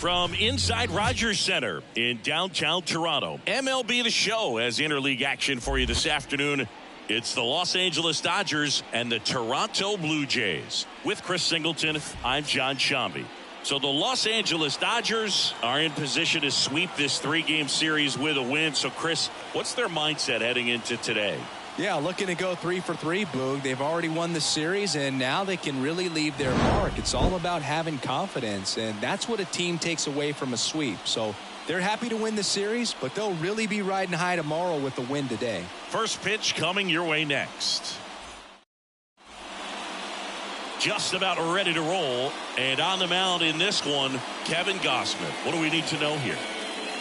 From inside Rogers Center in downtown Toronto, MLB The Show has interleague action for you this afternoon. It's the Los Angeles Dodgers and the Toronto Blue Jays. With Chris Singleton, I'm John Shambi. So the Los Angeles Dodgers are in position to sweep this three-game series with a win. So, Chris, what's their mindset heading into today? Yeah, looking to go 3 for 3, Boog. They've already won the series, and now they can really leave their mark. It's all about having confidence, and that's what a team takes away from a sweep. So they're happy to win the series, but they'll really be riding high tomorrow with the win today. First pitch coming your way next. Just about ready to roll, and on the mound in this one, Kevin Gausman. What do we need to know here?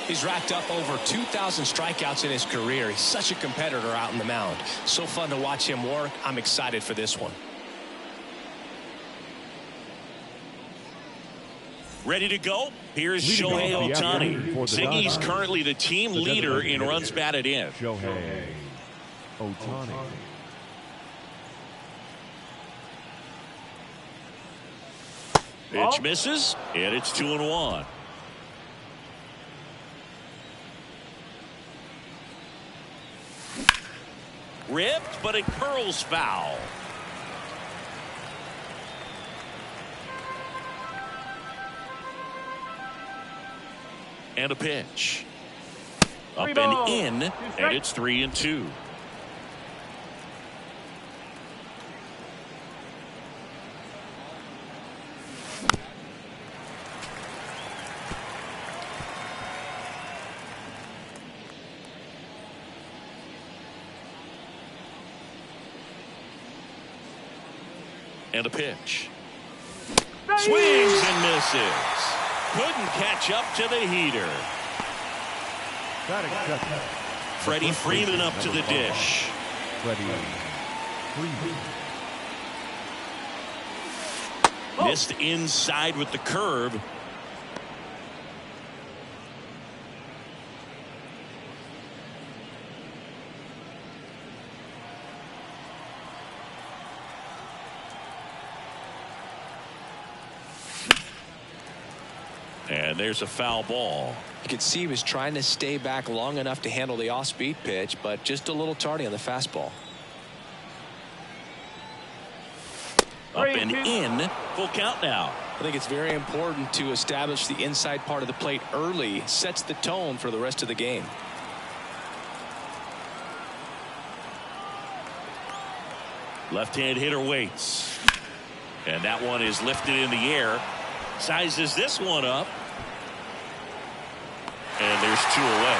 He's racked up over 2,000 strikeouts in his career. He's such a competitor out on the mound. So fun to watch him work. I'm excited for this one. Ready to go? Here's Shohei Ohtani. Ziggy's currently the team leader in runs batted in. Shohei Ohtani. Pitch misses, and it's 2-1. Ripped, but it curls foul. And a pitch. Up and in, and it's 3-2. And a pitch. Swings and misses. Couldn't catch up to the heater. Freddie Freeman up to the dish. Missed inside with the curve. And there's a foul ball. You could see he was trying to stay back long enough to handle the off-speed pitch, but just a little tardy on the fastball. Up and in. Full count now. I think it's very important to establish the inside part of the plate early. Sets the tone for the rest of the game. Left-hand hitter waits. And that one is lifted in the air. Sizes this one up. And there's 2 away.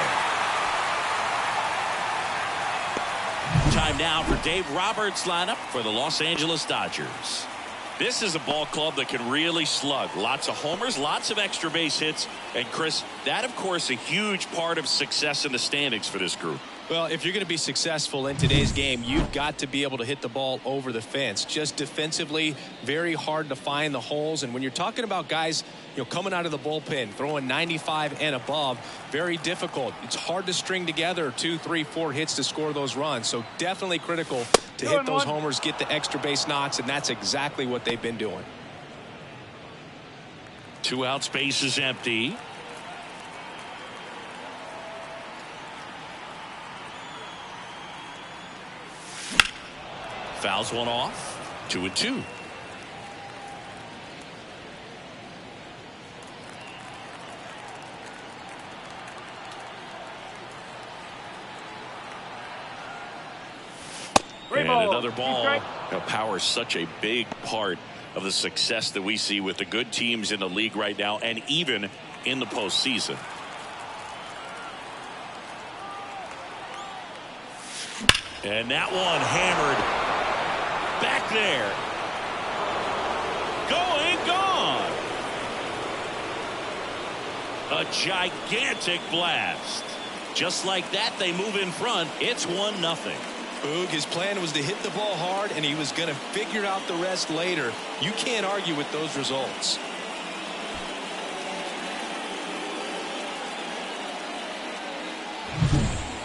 Time now for Dave Roberts' lineup for the Los Angeles Dodgers. This is a ball club that can really slug. Lots of homers, lots of extra base hits. And Chris, that of course a huge part of success in the standings for this group. Well, if you're going to be successful in today's game, you've got to be able to hit the ball over the fence. Just defensively, very hard to find the holes. And when you're talking about guys, coming out of the bullpen, throwing 95 and above, very difficult. It's hard to string together 2, 3, 4 hits to score those runs. So definitely critical to hit those homers, get the extra base knocks, and that's exactly what they've been doing. 2 out, space is empty. Fouls one off. 2-2. And another ball. Power is such a big part of the success that we see with the good teams in the league right now, and even in the postseason. And that one hammered. Back there. Going, gone. A gigantic blast. Just like that, they move in front. It's 1-0. Boog, his plan was to hit the ball hard, and he was going to figure out the rest later. You can't argue with those results.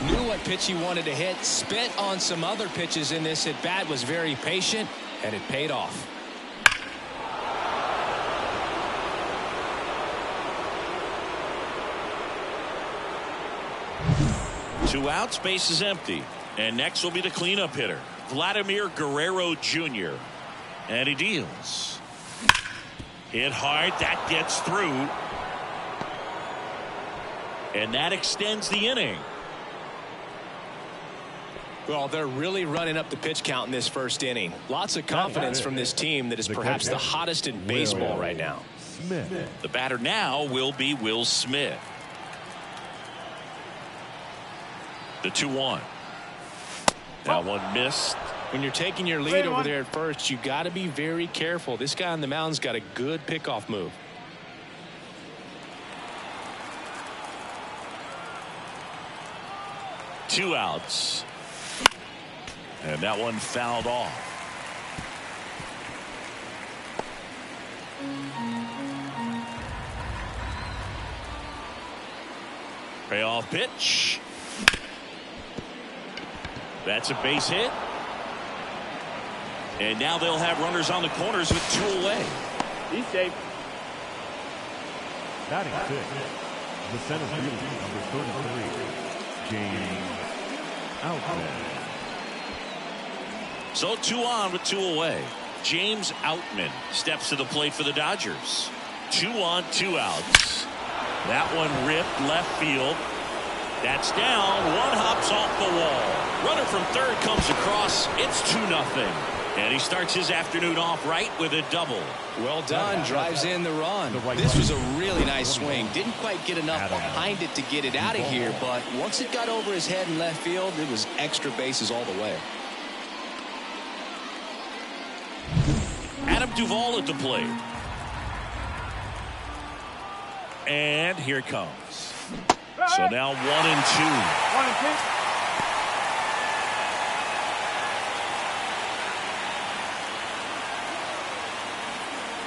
Knew what pitch he wanted to hit, spent on some other pitches in this at bat, was very patient, and it paid off. 2 outs, base is empty. And next will be the cleanup hitter, Vladimir Guerrero Jr. And he deals. Hit hard, that gets through. And that extends the inning. Well, they're really running up the pitch count in this first inning. Lots of confidence from this team that is perhaps the hottest in baseball right now. The batter now will be Will Smith. The 2-1. That one missed. When you're taking your lead over there at first, you got to be very careful. This guy on the mound's got a good pickoff move. Two outs. And that one fouled off. Payoff pitch. That's a base hit. And now they'll have runners on the corners with 2 away. He's safe. Batting 6, the center fielder, number 33, James Outman. So 2 on with 2 away. James Outman steps to the plate for the Dodgers. 2 on, 2 outs. That one ripped left field. That's down. One hops off the wall. Runner from third comes across. It's 2-0. And he starts his afternoon off right with a double. Well done. Drives in the run. This was a really nice swing. Didn't quite get enough behind it to get it out of here, but once it got over his head in left field, it was extra bases all the way. Adam Duvall at the plate. And here it comes. So now 1-2.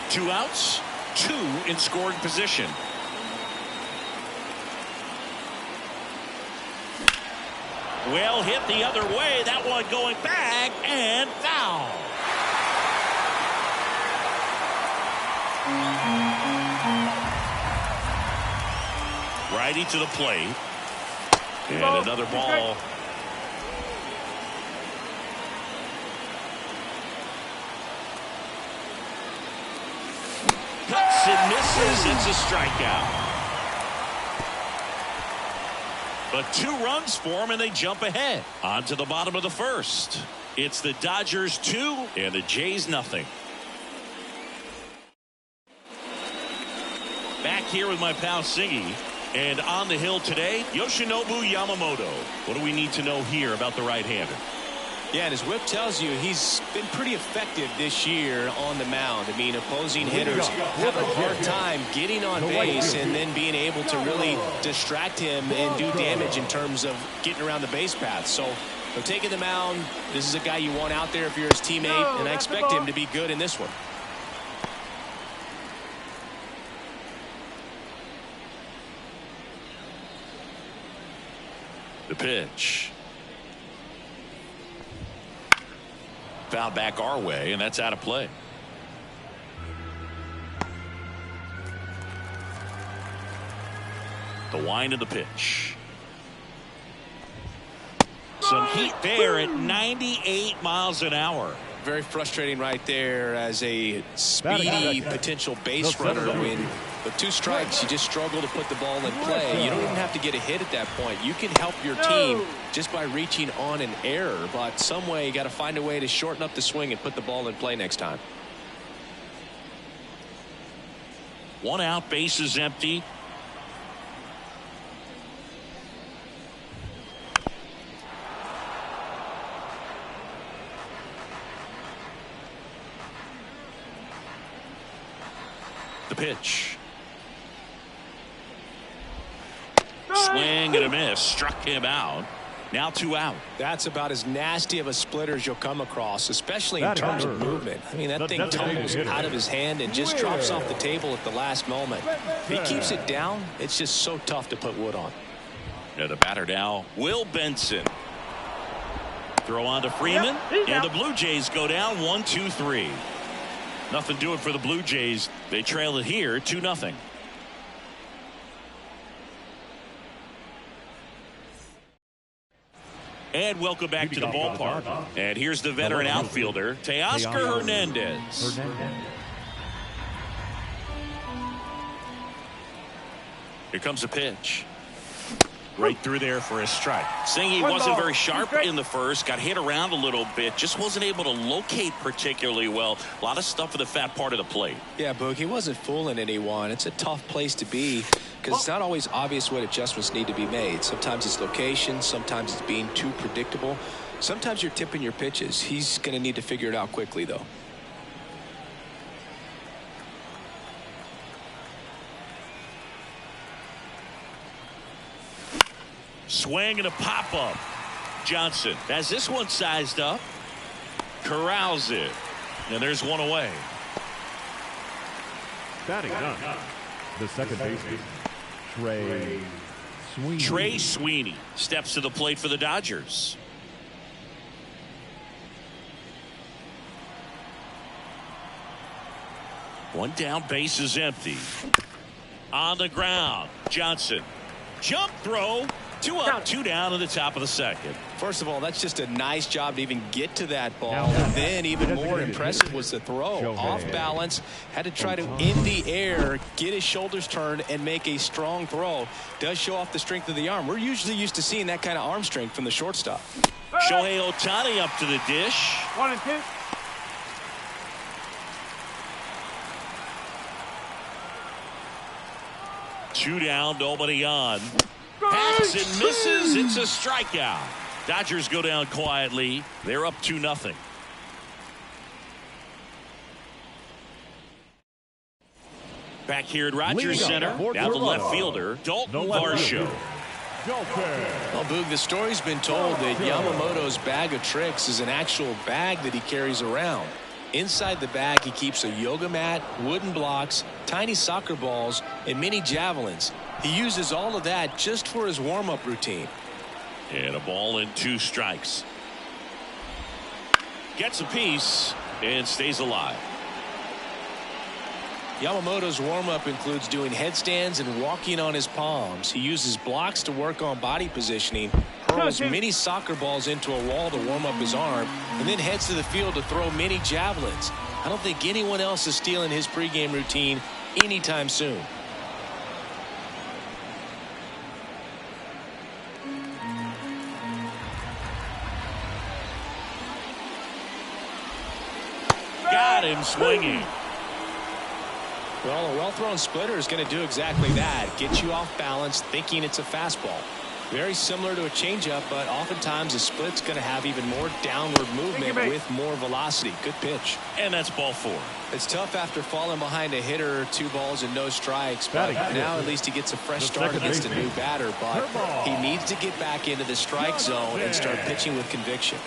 2 outs, 2 in scoring position. Well hit the other way. That one going back and foul. Righty to the plate. And another ball. Cuts and misses. It's a strikeout. But 2 runs for him, and they jump ahead. On to the bottom of the first. It's the Dodgers 2 and the Jays nothing. Back here with my pal Siggy. And on the hill today, Yoshinobu Yamamoto. What do we need to know here about the right-hander? Yeah, and his whip tells you he's been pretty effective this year on the mound. I mean, opposing hitters have a hard time getting on base and then being able to really distract him and do damage in terms of getting around the base path. So, taking the mound, this is a guy you want out there if you're his teammate, and I expect him to be good in this one. The pitch. Fouled back our way, and that's out of play. The wind of the pitch. Some heat there at 98 miles an hour. Very frustrating right there as a speedy potential base runner. When with 2 strikes, you just struggle to put the ball in play. You don't even have to get a hit at that point. You can help your team just by reaching on an error, but some way you got to find a way to shorten up the swing and put the ball in play next time. 1 out, base is empty. The pitch. Swing and a miss. Struck him out. Now 2 out. That's about as nasty of a splitter as you'll come across, especially in terms of movement. I mean, that thing tumbles out of his hand and just drops off the table at the last moment. If he keeps it down, it's just so tough to put wood on. Yeah, the batter now, Will Benson. Throw on to Freeman, and the Blue Jays go down 1-2-3. Nothing doing for the Blue Jays. They trail it here 2-0. And welcome back to the ballpark. And here's the veteran outfielder, Teoscar Hernandez. Here comes a pitch. Right through there for a strike. Singy wasn't very sharp in the first, got hit around a little bit, just wasn't able to locate particularly well. A lot of stuff at the fat part of the plate. Yeah, Boog, he wasn't fooling anyone. It's a tough place to be because it's not always obvious what adjustments need to be made. Sometimes it's location, sometimes it's being too predictable. Sometimes you're tipping your pitches. He's going to need to figure it out quickly, though. Swing and a pop-up. Johnson has this one sized up. Corrals it. And there's one away. Batting done. The second baseman, Trey Sweeney steps to the plate for the Dodgers. One down, base is empty. On the ground, Johnson. Jump throw. 2 up, 2 down in the top of the second. First of all, that's just a nice job to even get to that ball. And then even more impressive was the throw. Off balance, had to try to, in the air, get his shoulders turned and make a strong throw. Does show off the strength of the arm. We're usually used to seeing that kind of arm strength from the shortstop. Shohei Ohtani up to the dish. 1 and 2. Two down, nobody on. Hacks and misses. It's a strikeout. Dodgers go down quietly. They're up 2-0. Back here at Rogers Center. Now the left fielder, Dalton Varsho. Well, Boog, the story's been told that Yamamoto's bag of tricks is an actual bag that he carries around. Inside the bag, he keeps a yoga mat, wooden blocks, tiny soccer balls, and mini javelins. He uses all of that just for his warm-up routine. And a ball and 2 strikes. Gets a piece and stays alive. Yamamoto's warm-up includes doing headstands and walking on his palms. He uses blocks to work on body positioning, hurls mini soccer balls into a wall to warm up his arm, and then heads to the field to throw mini javelins. I don't think anyone else is stealing his pregame routine anytime soon. Got him swinging. Well, a well-thrown splitter is going to do exactly that. Get you off balance, thinking it's a fastball. Very similar to a changeup, but oftentimes a split's going to have even more downward movement with more velocity. Good pitch. And that's ball 4. It's tough after falling behind a hitter, 2 balls and no strikes, but now at least he gets a fresh start against a new batter, but he needs to get back into the strike zone and start pitching with conviction.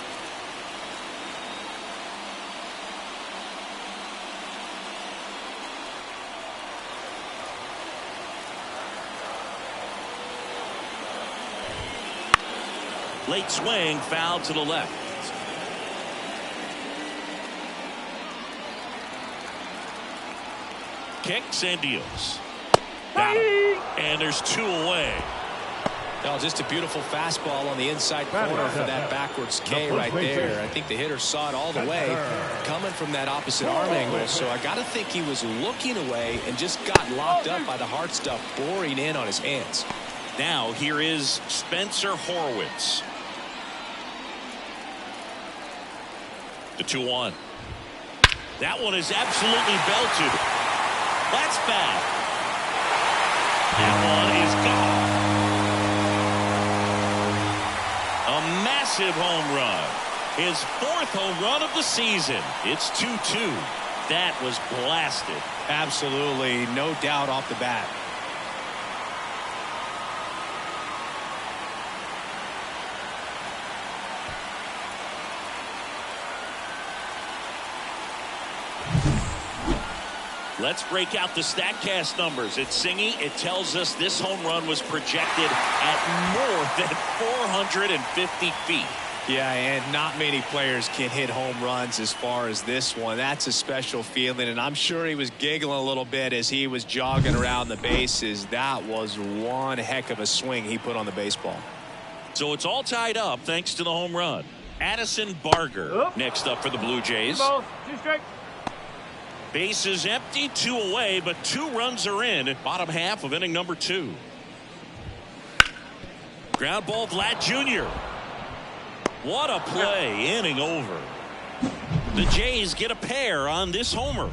Late swing, foul to the left. Kicks and deals. Got him. And there's 2 away. No, just a beautiful fastball on the inside corner for that backwards K right there. I think the hitter saw it all the way coming from that opposite arm angle. So I got to think he was looking away and just got locked up by the hard stuff boring in on his hands. Now here is Spencer Horwitz. The 2-1. That one is absolutely belted. That's bad. That one is gone. A massive home run. His 4th home run of the season. It's 2-2. That was blasted. Absolutely, no doubt off the bat. Let's break out the StatCast numbers. It's Singy. It tells us this home run was projected at more than 450 feet. Yeah, and not many players can hit home runs as far as this one. That's a special feeling, and I'm sure he was giggling a little bit as he was jogging around the bases. That was one heck of a swing he put on the baseball. So it's all tied up thanks to the home run. Addison Barger next up for the Blue Jays. Base is empty, 2 away, but 2 runs are in. Bottom half of inning number 2. Ground ball, Vlad Jr. What a play, inning over. The Jays get a pair on this homer.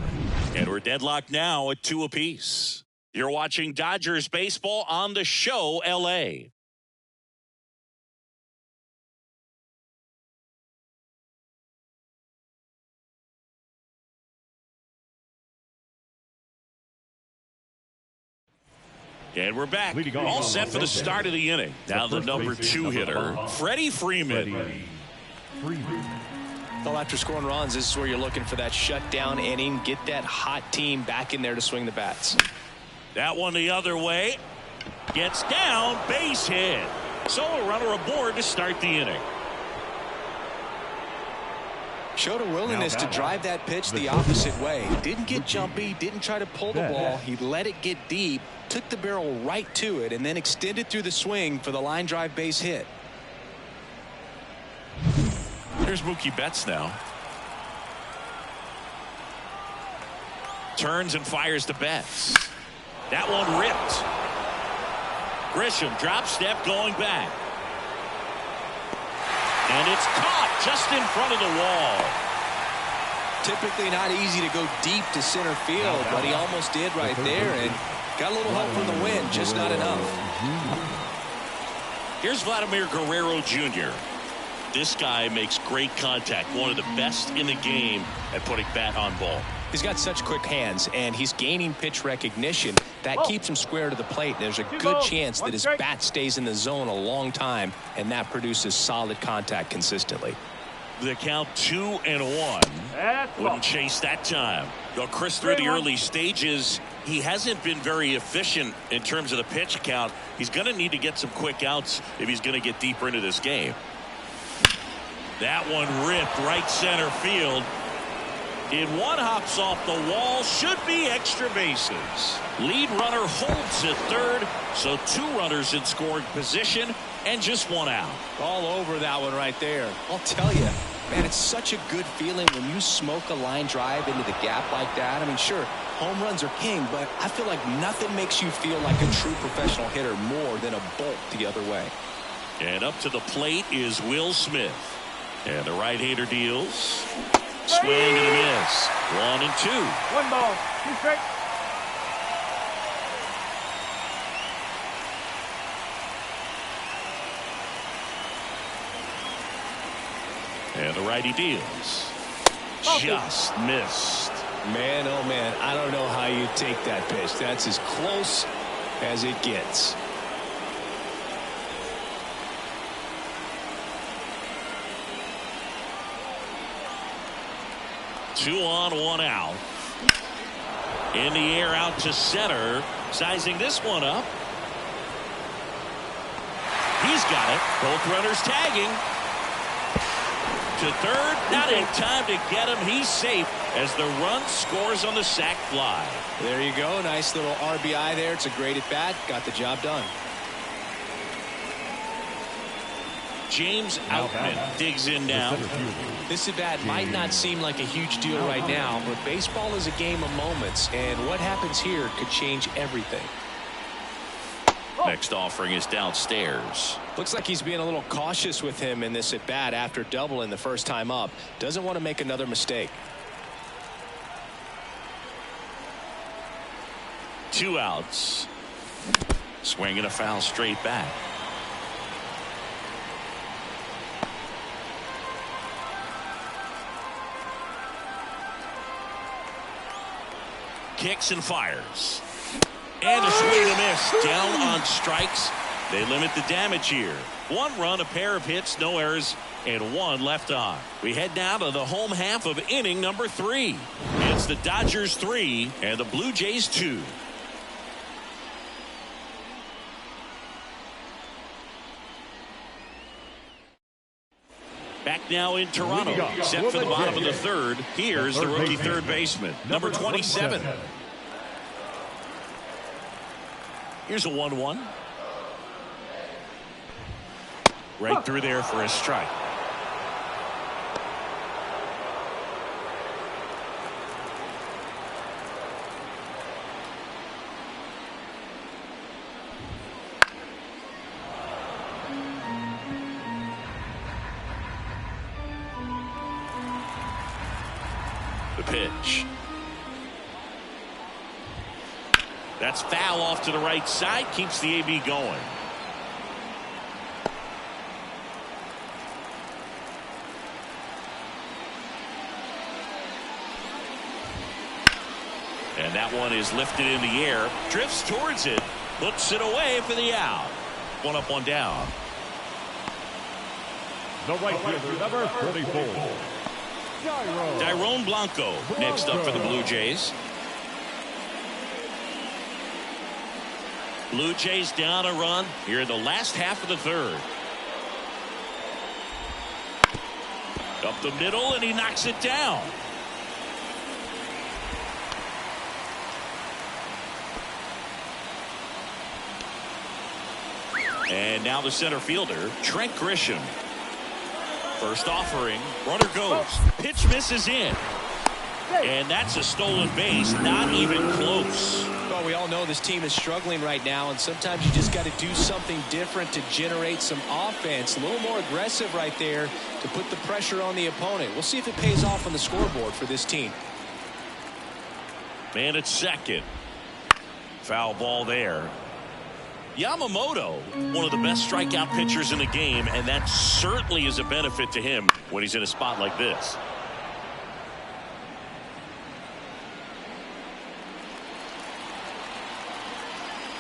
And we're deadlocked now at 2 apiece. You're watching Dodgers baseball on the show, LA. And we're back. All set for the start of the inning. Now the number 2 hitter, Freddie Freeman. Well, after scoring runs, this is where you're looking for that shutdown inning. Get that hot team back in there to swing the bats. That one the other way. Gets down, base hit. So a runner aboard to start the inning. Showed a willingness to drive that pitch the opposite way. Didn't get jumpy, didn't try to pull the ball. He let it get deep, took the barrel right to it, and then extended through the swing for the line drive base hit. Here's Mookie Betts now. Turns and fires to Betts. That one ripped. Grisham drop step going back. And it's caught just in front of the wall. Typically not easy to go deep to center field, but he almost did right there and got a little help from the wind, just not enough. Here's Vladimir Guerrero Jr. This guy makes great contact, one of the best in the game at putting bat on ball. He's got such quick hands, and he's gaining pitch recognition. That keeps him square to the plate. There's a good chance that his bat stays in the zone a long time, and that produces solid contact consistently. The count 2-1. Wouldn't chase that time. Go Chris through the early stages. He hasn't been very efficient in terms of the pitch count. He's going to need to get some quick outs if he's going to get deeper into this game. That one ripped right center field. In one hops off the wall, should be extra bases. Lead runner holds at third, so 2 runners in scoring position and just 1 out. All over that one right there. I'll tell you, man, it's such a good feeling when you smoke a line drive into the gap like that. I mean, sure, home runs are king, but I feel like nothing makes you feel like a true professional hitter more than a bolt the other way. And up to the plate is Will Smith. And the right-hander deals. Swing and a miss. 1-2. 1 ball, 2 strikes. And the righty deals. Just missed. Man, oh man, I don't know how you take that pitch. That's as close as it gets. Two on, 1 out. In the air out to center. Sizing this one up. He's got it. Both runners tagging. To third. Not in time to get him. He's safe as the run scores on the sac fly. There you go. Nice little RBI there. It's a great at bat. Got the job done. James Outman digs in now. This at bat might not seem like a huge deal right now, but baseball is a game of moments, and what happens here could change everything. Next offering is downstairs. Looks like he's being a little cautious with him in this at bat after doubling the first time up. Doesn't want to make another mistake. 2 outs. Swinging a foul straight back. Kicks and fires. And a swing and a miss. Down on strikes. They limit the damage here. 1 run, a pair of hits, no errors, and 1 left on. We head now to the home half of inning number 3. It's the Dodgers 3 and the Blue Jays 2. Back now in Toronto, set for the bottom of the third. Here's the rookie third baseman, number 27. Here's a 1-1. Right through there for a strike. The pitch. That's foul off to the right side. Keeps the AB going. And that one is lifted in the air. Drifts towards it. Puts it away for the out. One up, one down. The right fielder, number 44. Dairon Blanco next up for the Blue Jays. Blue Jays down a run here in the last half of the third. Up the middle, and he knocks it down. And now the center fielder, Trent Grisham. First offering, runner goes. Pitch misses in. And that's a stolen base, not even close. Well, we all know this team is struggling right now, and sometimes you just got to do something different to generate some offense. A little more aggressive right there to put the pressure on the opponent. We'll see if it pays off on the scoreboard for this team. Man at second. Foul ball there. Yamamoto, one of the best strikeout pitchers in the game, and that certainly is a benefit to him when he's in a spot like this.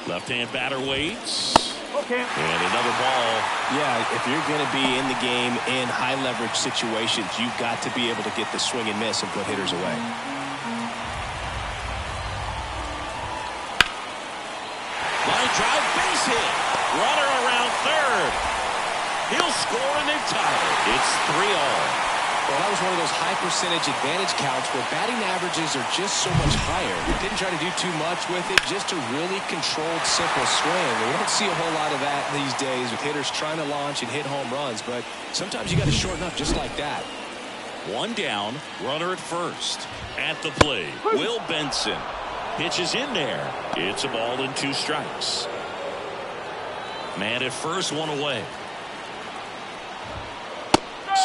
Left-hand batter waits. Okay. And another ball. Yeah, if you're going to be in the game in high-leverage situations, you've got to be able to get the swing and miss and put hitters away. Line drive, base hit. Runner around third. He'll score and they've tied it. It's 3-all. Well, that was one of those high percentage advantage counts where batting averages are just so much higher. Didn't try to do too much with it, just a really controlled, simple swing. We don't see a whole lot of that these days with hitters trying to launch and hit home runs, but sometimes you got to shorten up just like that. One down, runner at first. At the plate, Will Benson. Pitches in there. It's a ball and 2 strikes. Man at first, one away.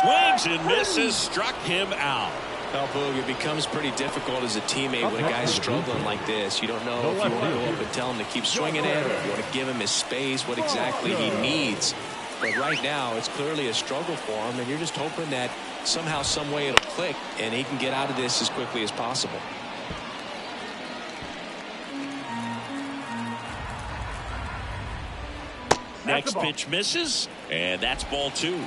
Swings and misses, struck him out. Well, Boog, it becomes pretty difficult as a teammate when a guy's struggling like this. You don't know if you want to go up and tell him to keep swinging it, or if you want to give him his space, what exactly he needs. But right now, it's clearly a struggle for him, and you're just hoping that somehow, some way it'll click, and he can get out of this as quickly as possible. Next pitch misses, and that's ball 2.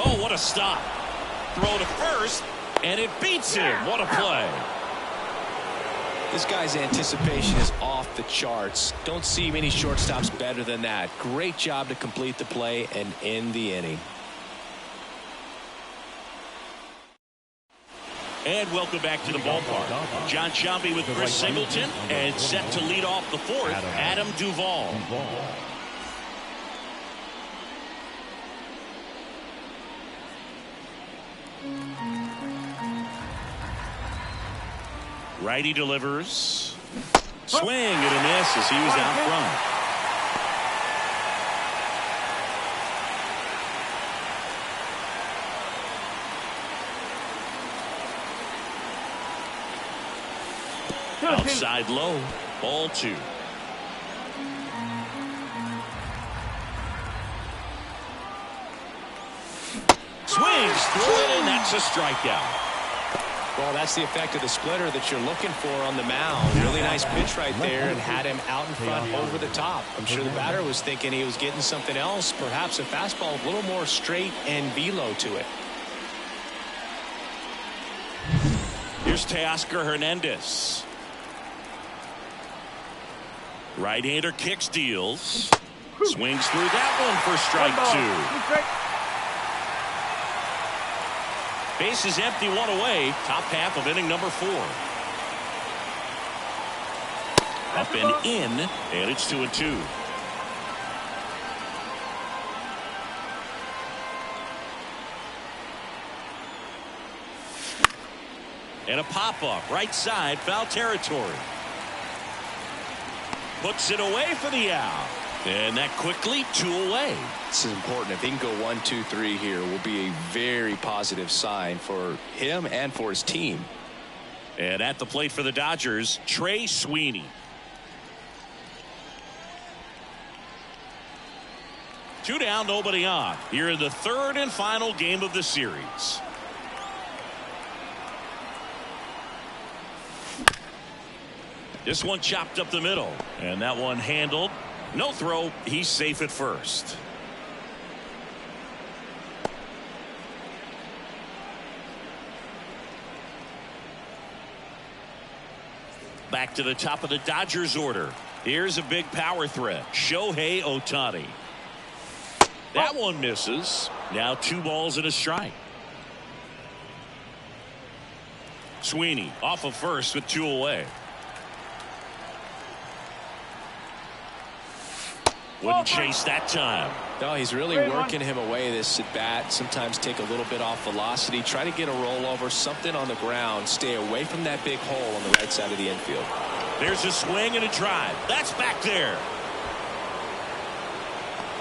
Oh, what a stop. Throw to first, and it beats him. What a play. This guy's anticipation is off the charts. Don't see many shortstops better than that. Great job to complete the play and end the inning. And welcome back to the ballpark. John Sciambi with Chris Singleton, and set to lead off the fourth, Adam Duvall. Righty delivers. Swing and a miss as he was out front. Outside low, ball 2. Swings through it, and that's a strikeout. Well, that's the effect of the splitter that you're looking for on the mound. Really nice pitch right there, and had him out in front over the top. I'm sure the batter was thinking he was getting something else, perhaps a fastball with a little more straight and velo to it. Here's Teoscar Hernandez. Right-hander kicks, deals. Swings through that one for strike 2. Base is empty, one away. Top half of inning number 4. Up and in, and it's 2-2. And a pop-up, right side, foul territory. Puts it away for the out. And that quickly 2 away. This is important. If he can go 1, 2, 3 here, will be a very positive sign for him and for his team. And at the plate for the Dodgers, Trey Sweeney. Two down, nobody on. Here in the third and final game of the series. This one chopped up the middle, and that one handled. No throw. He's safe at first. Back to the top of the Dodgers order. Here's a big power threat. Shohei Ohtani. That one misses. Now 2 balls and a strike. Sweeney off of first with 2 away. Wouldn't chase that time. No, he's really working him away this at bat. Sometimes take a little bit off velocity. Try to get a rollover, something on the ground. Stay away from that big hole on the right side of the infield. There's a swing and a drive. That's back there.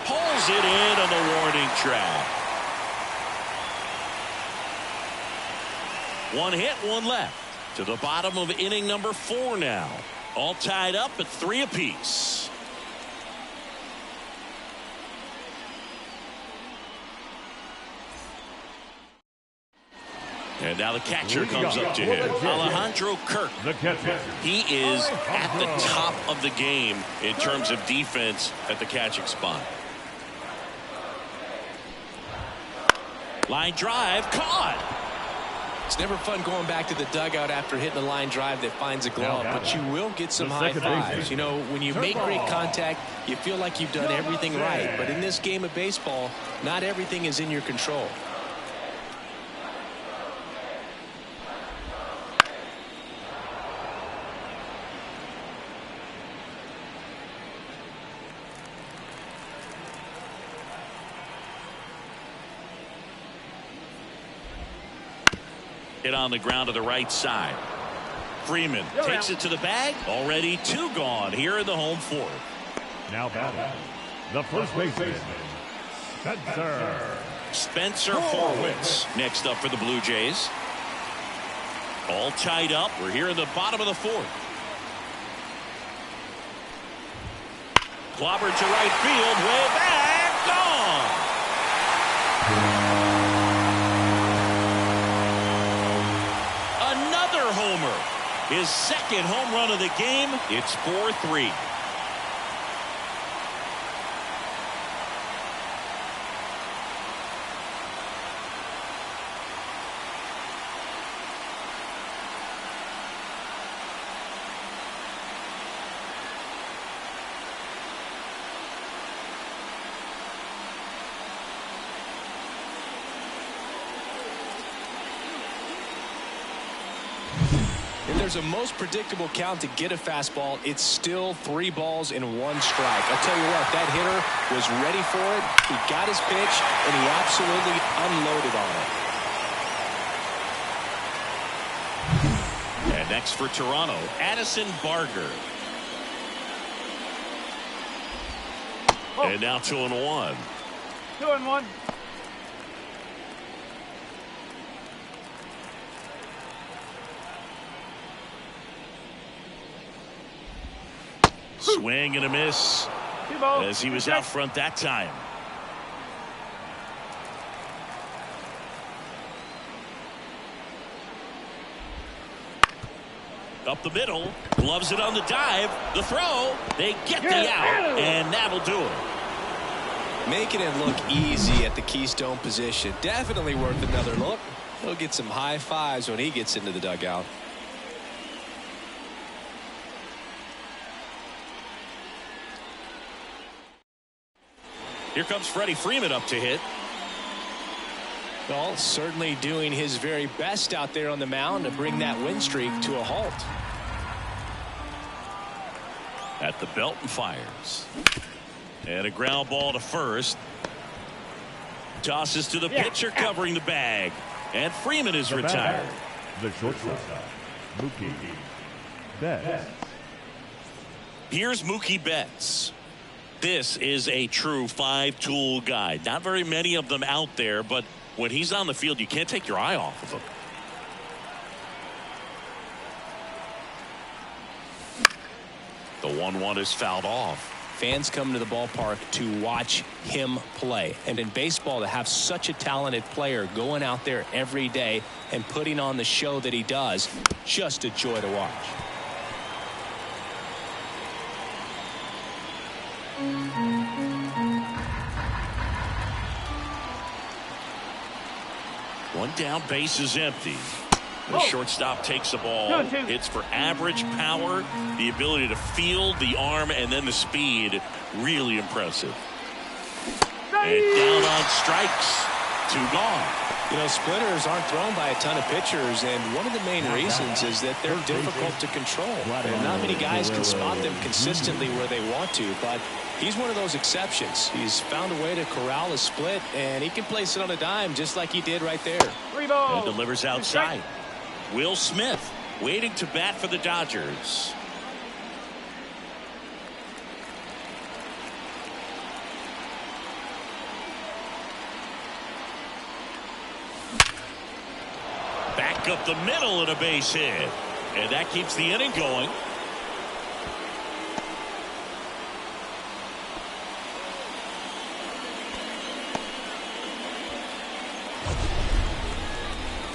Pulls it in on the warning track. 1 hit, 1 left. To the bottom of inning number 4 now. All tied up at 3 apiece. And now the catcher comes up to hit. Alejandro Kirk. The catcher. He is at the top of the game in terms of defense at the catching spot. Line drive caught. It's never fun going back to the dugout after hitting a line drive that finds a glove, but you will get some high fives. You know, when you make great contact, you feel like you've done everything right. But in this game of baseball, not everything is in your control. Hit on the ground to the right side. Freeman takes it to the bag. Already 2 gone here in the home 4th. Now batting, the first baseman, Spencer Horwitz next up for the Blue Jays. All tied up. We're here in the bottom of the 4th. Clobbered to right field. Way back. Gone. Homer. His second home run of the game. It's 4-3. There's a most predictable count to get a fastball. It's still 3 balls and 1 strike. I'll tell you what, that hitter was ready for it. He got his pitch, and he absolutely unloaded on it. And next for Toronto, Addison Barger. And now 2-1. 2-1. Swing and a miss as he was out front that time. Up the middle, gloves it on the dive, the throw, they get the out, and that'll do it. Making it look easy at the keystone position. Definitely worth another look. He'll get some high fives when he gets into the dugout. Here comes Freddie Freeman up to hit. Well, certainly doing his very best out there on the mound to bring that win streak to a halt. At the belt and fires. And a ground ball to first. Tosses to the pitcher covering the bag. And Freeman is retired. The shortstop, Mookie Betts. Here's Mookie Betts. This is a true five-tool guy. Not very many of them out there, but when he's on the field, you can't take your eye off of him. The 1-1 is fouled off. Fans come to the ballpark to watch him play. And in baseball, to have such a talented player going out there every day and putting on the show that he does, just a joy to watch. One down, base is empty. The shortstop takes the ball. It's for average power, the ability to field, the arm, and then the speed. Really impressive. And down on strikes. 2 gone. You know, splitters aren't thrown by a ton of pitchers, and one of the main reasons is that they're difficult to control. And not many guys can spot them consistently where they want to, but he's one of those exceptions. He's found a way to corral a split, and he can place it on a dime just like he did right there. And delivers outside. Will Smith waiting to bat for the Dodgers. Back up the middle and a base hit. And that keeps the inning going.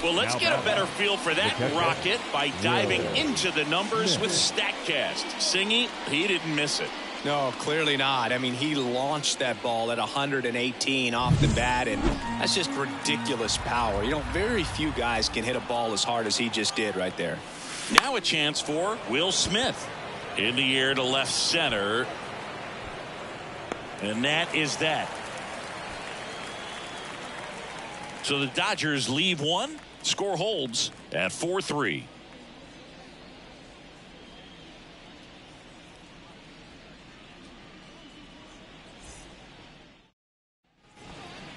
Well, let's get a better feel for that rocket by diving into the numbers with StatCast. Singy, he didn't miss it. No, clearly not. I mean, he launched that ball at 118 off the bat, and that's just ridiculous power. You know, very few guys can hit a ball as hard as he just did right there. Now a chance for Will Smith. In the air to left center. And that is that. So the Dodgers leave one. Score holds at 4-3.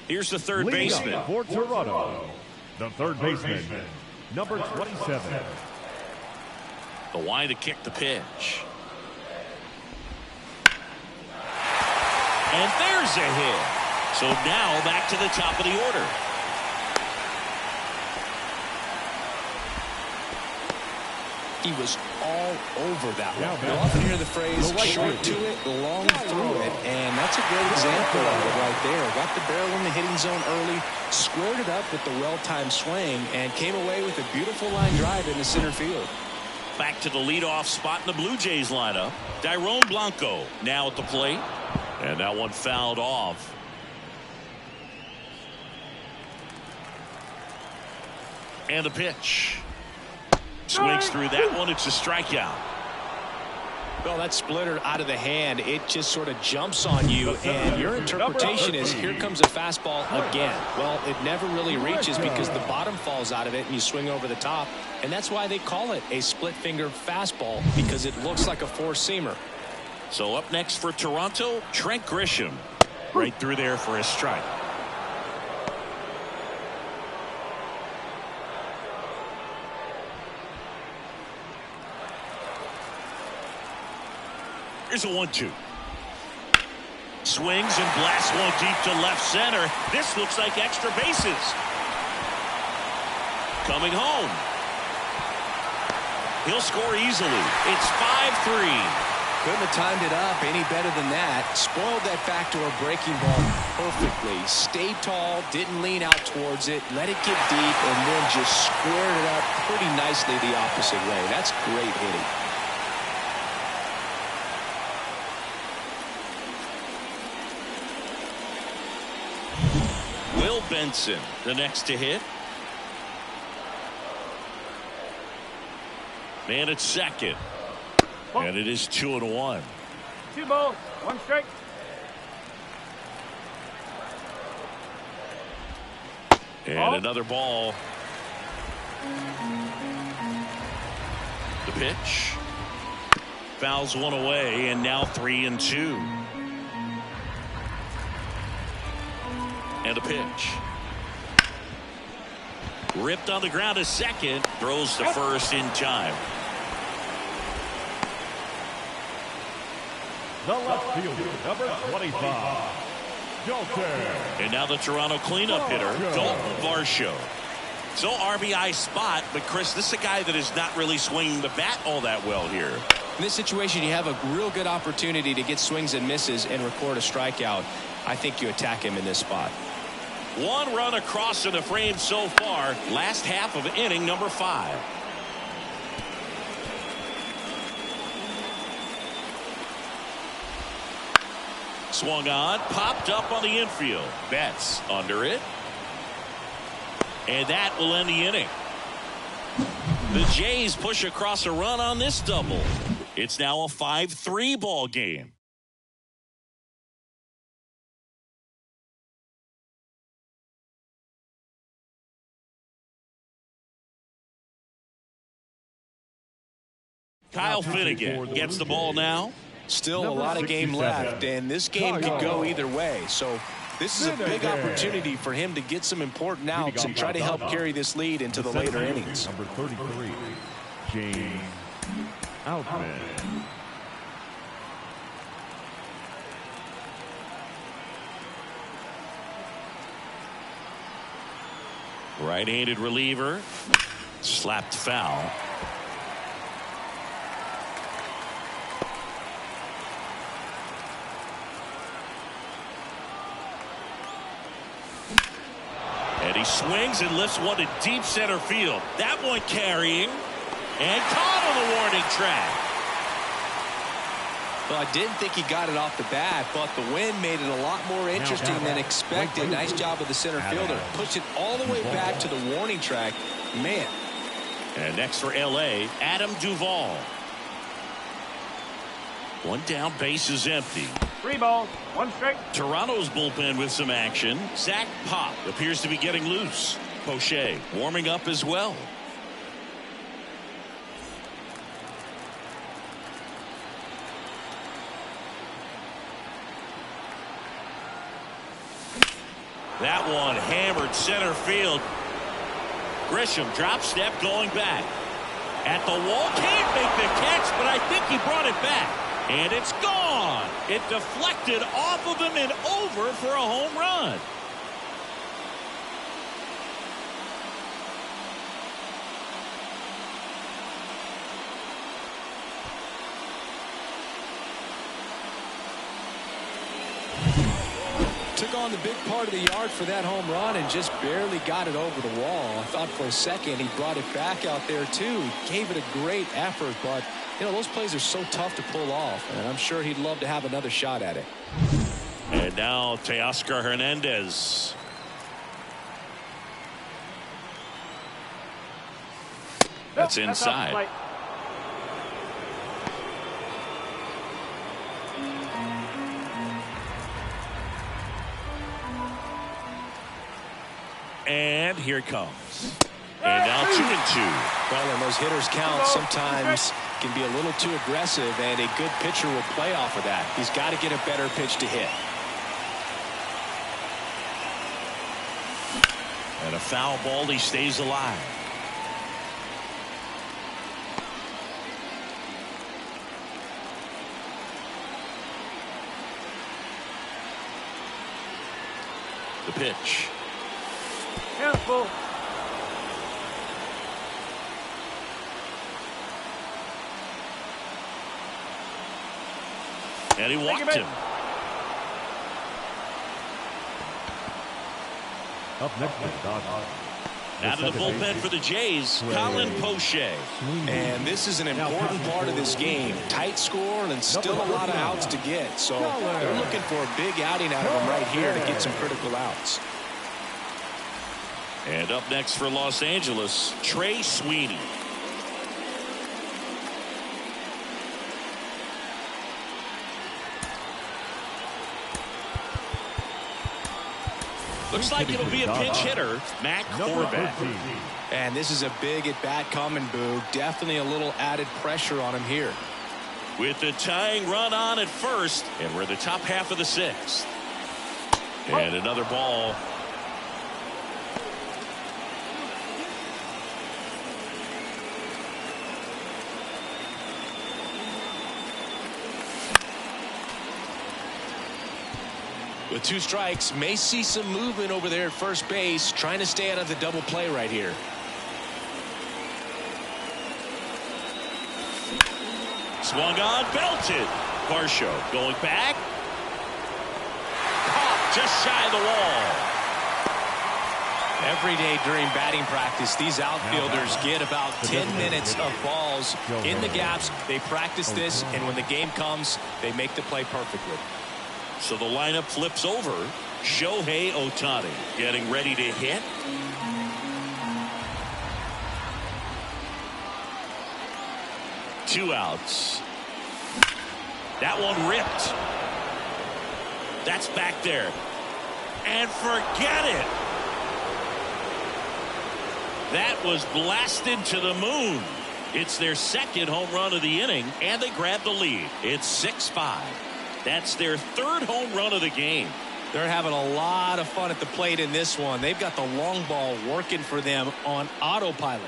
Here's the third baseman for Toronto. The third baseman, number 27. The line to kick the pitch. And there's a hit. So now back to the top of the order. He was all over that one. You often hear the phrase short to it, long through it, and that's a great example of it right there. Got the barrel in the hitting zone early, squared it up with the well-timed swing, and came away with a beautiful line drive in the center field. Back to the leadoff spot in the Blue Jays lineup. Dairon Blanco now at the plate, and that one fouled off. And the pitch. Swings through that one. It's a strikeout. Well, that splitter out of the hand, it just sort of jumps on you, and your interpretation is here comes a fastball again. Well, it never really reaches because the bottom falls out of it and you swing over the top, and that's why they call it a split finger fastball, because it looks like a four-seamer. So up next for Toronto, Trent Grisham. Right through there for a strike. Here's a 1-2. Swings and blasts one deep to left center. This looks like extra bases. Coming home. He'll score easily. It's 5-3. Couldn't have timed it up any better than that. Spoiled that backdoor breaking ball perfectly. Stayed tall, didn't lean out towards it, let it get deep, and then just squared it up pretty nicely the opposite way. That's great hitting. Will Benson, the next to hit. Man at second. And it is 2-1. 2 balls, 1 strike. And another ball. The pitch. Fouls one away, and now 3-2. And a pitch. Ripped on the ground to second. Throws to first in time. The left fielder, number 25, Dalton. And now the Toronto cleanup hitter, Dalton Varsho. So RBI spot, but Chris, this is a guy that is not really swinging the bat all that well here. In this situation, you have a real good opportunity to get swings and misses and record a strikeout. I think you attack him in this spot. One run across to the frame so far. Last half of inning number 5. Swung on, popped up on the infield. Betts under it. And that will end the inning. The Jays push across a run on this double. It's now a 5-3 ball game. Kyle Finnegan gets the ball now. Still a lot of game left, and this game could go either way. So this is a big opportunity for him to get some important outs and try to help carry this lead into the later innings. Number 33, James Outman. Right-handed reliever. Slapped foul. And he swings and lifts one to deep center field. That one carrying and caught on the warning track. Well, I didn't think he got it off the bat, but the wind made it a lot more interesting than expected. Nice job of the center fielder. Pushed it all the way back to the warning track. Man. And next for LA, Adam Duvall. One down, base is empty. 3 balls, 1 strike. Toronto's bullpen with some action. Zach Pop appears to be getting loose. Poche warming up as well. That one hammered center field. Grisham drop step going back. At the wall, can't make the catch, but I think he brought it back. And it's gone. It deflected off of him and over for a home run. Took on the big part of the yard for that home run and just barely got it over the wall. I thought for a second he brought it back out there too. He gave it a great effort, but you know, those plays are so tough to pull off, and I'm sure he'd love to have another shot at it. And now Teoscar Hernandez. That's inside. And here it comes. And now 2-2. Well, and those hitters count sometimes can be a little too aggressive, and a good pitcher will play off of that. He's got to get a better pitch to hit. And a foul ball, he stays alive. The pitch. Careful. And he walked him. Up next is Dodgers. Out of the bullpen for the Jays, Colin Poche. And this is an important part of this game. Tight score and still a lot of outs to get. So they're looking for a big outing out of him right here to get some critical outs. And up next for Los Angeles, Trey Sweeney. Looks like it'll be a pinch hitter, Matt Horwitz. And this is a big at bat coming, Boog. Definitely a little added pressure on him here. with the tying run on at first, and we're in the top half of the sixth. And another ball. With 2 strikes, may see some movement over there at first base, trying to stay out of the double play right here. Swung on, belted. Varsho going back. Caught just shy of the wall. Every day during batting practice, these outfielders get about 10 minutes of balls in the gaps. They practice this, and when the game comes, they make the play perfectly. So the lineup flips over. Shohei Ohtani getting ready to hit. Two outs. That one ripped. That's back there. And forget it. That was blasted to the moon. It's their second home run of the inning, and they grab the lead. It's 6-5. That's their third home run of the game. They're having a lot of fun at the plate in this one. They've got the long ball working for them on autopilot.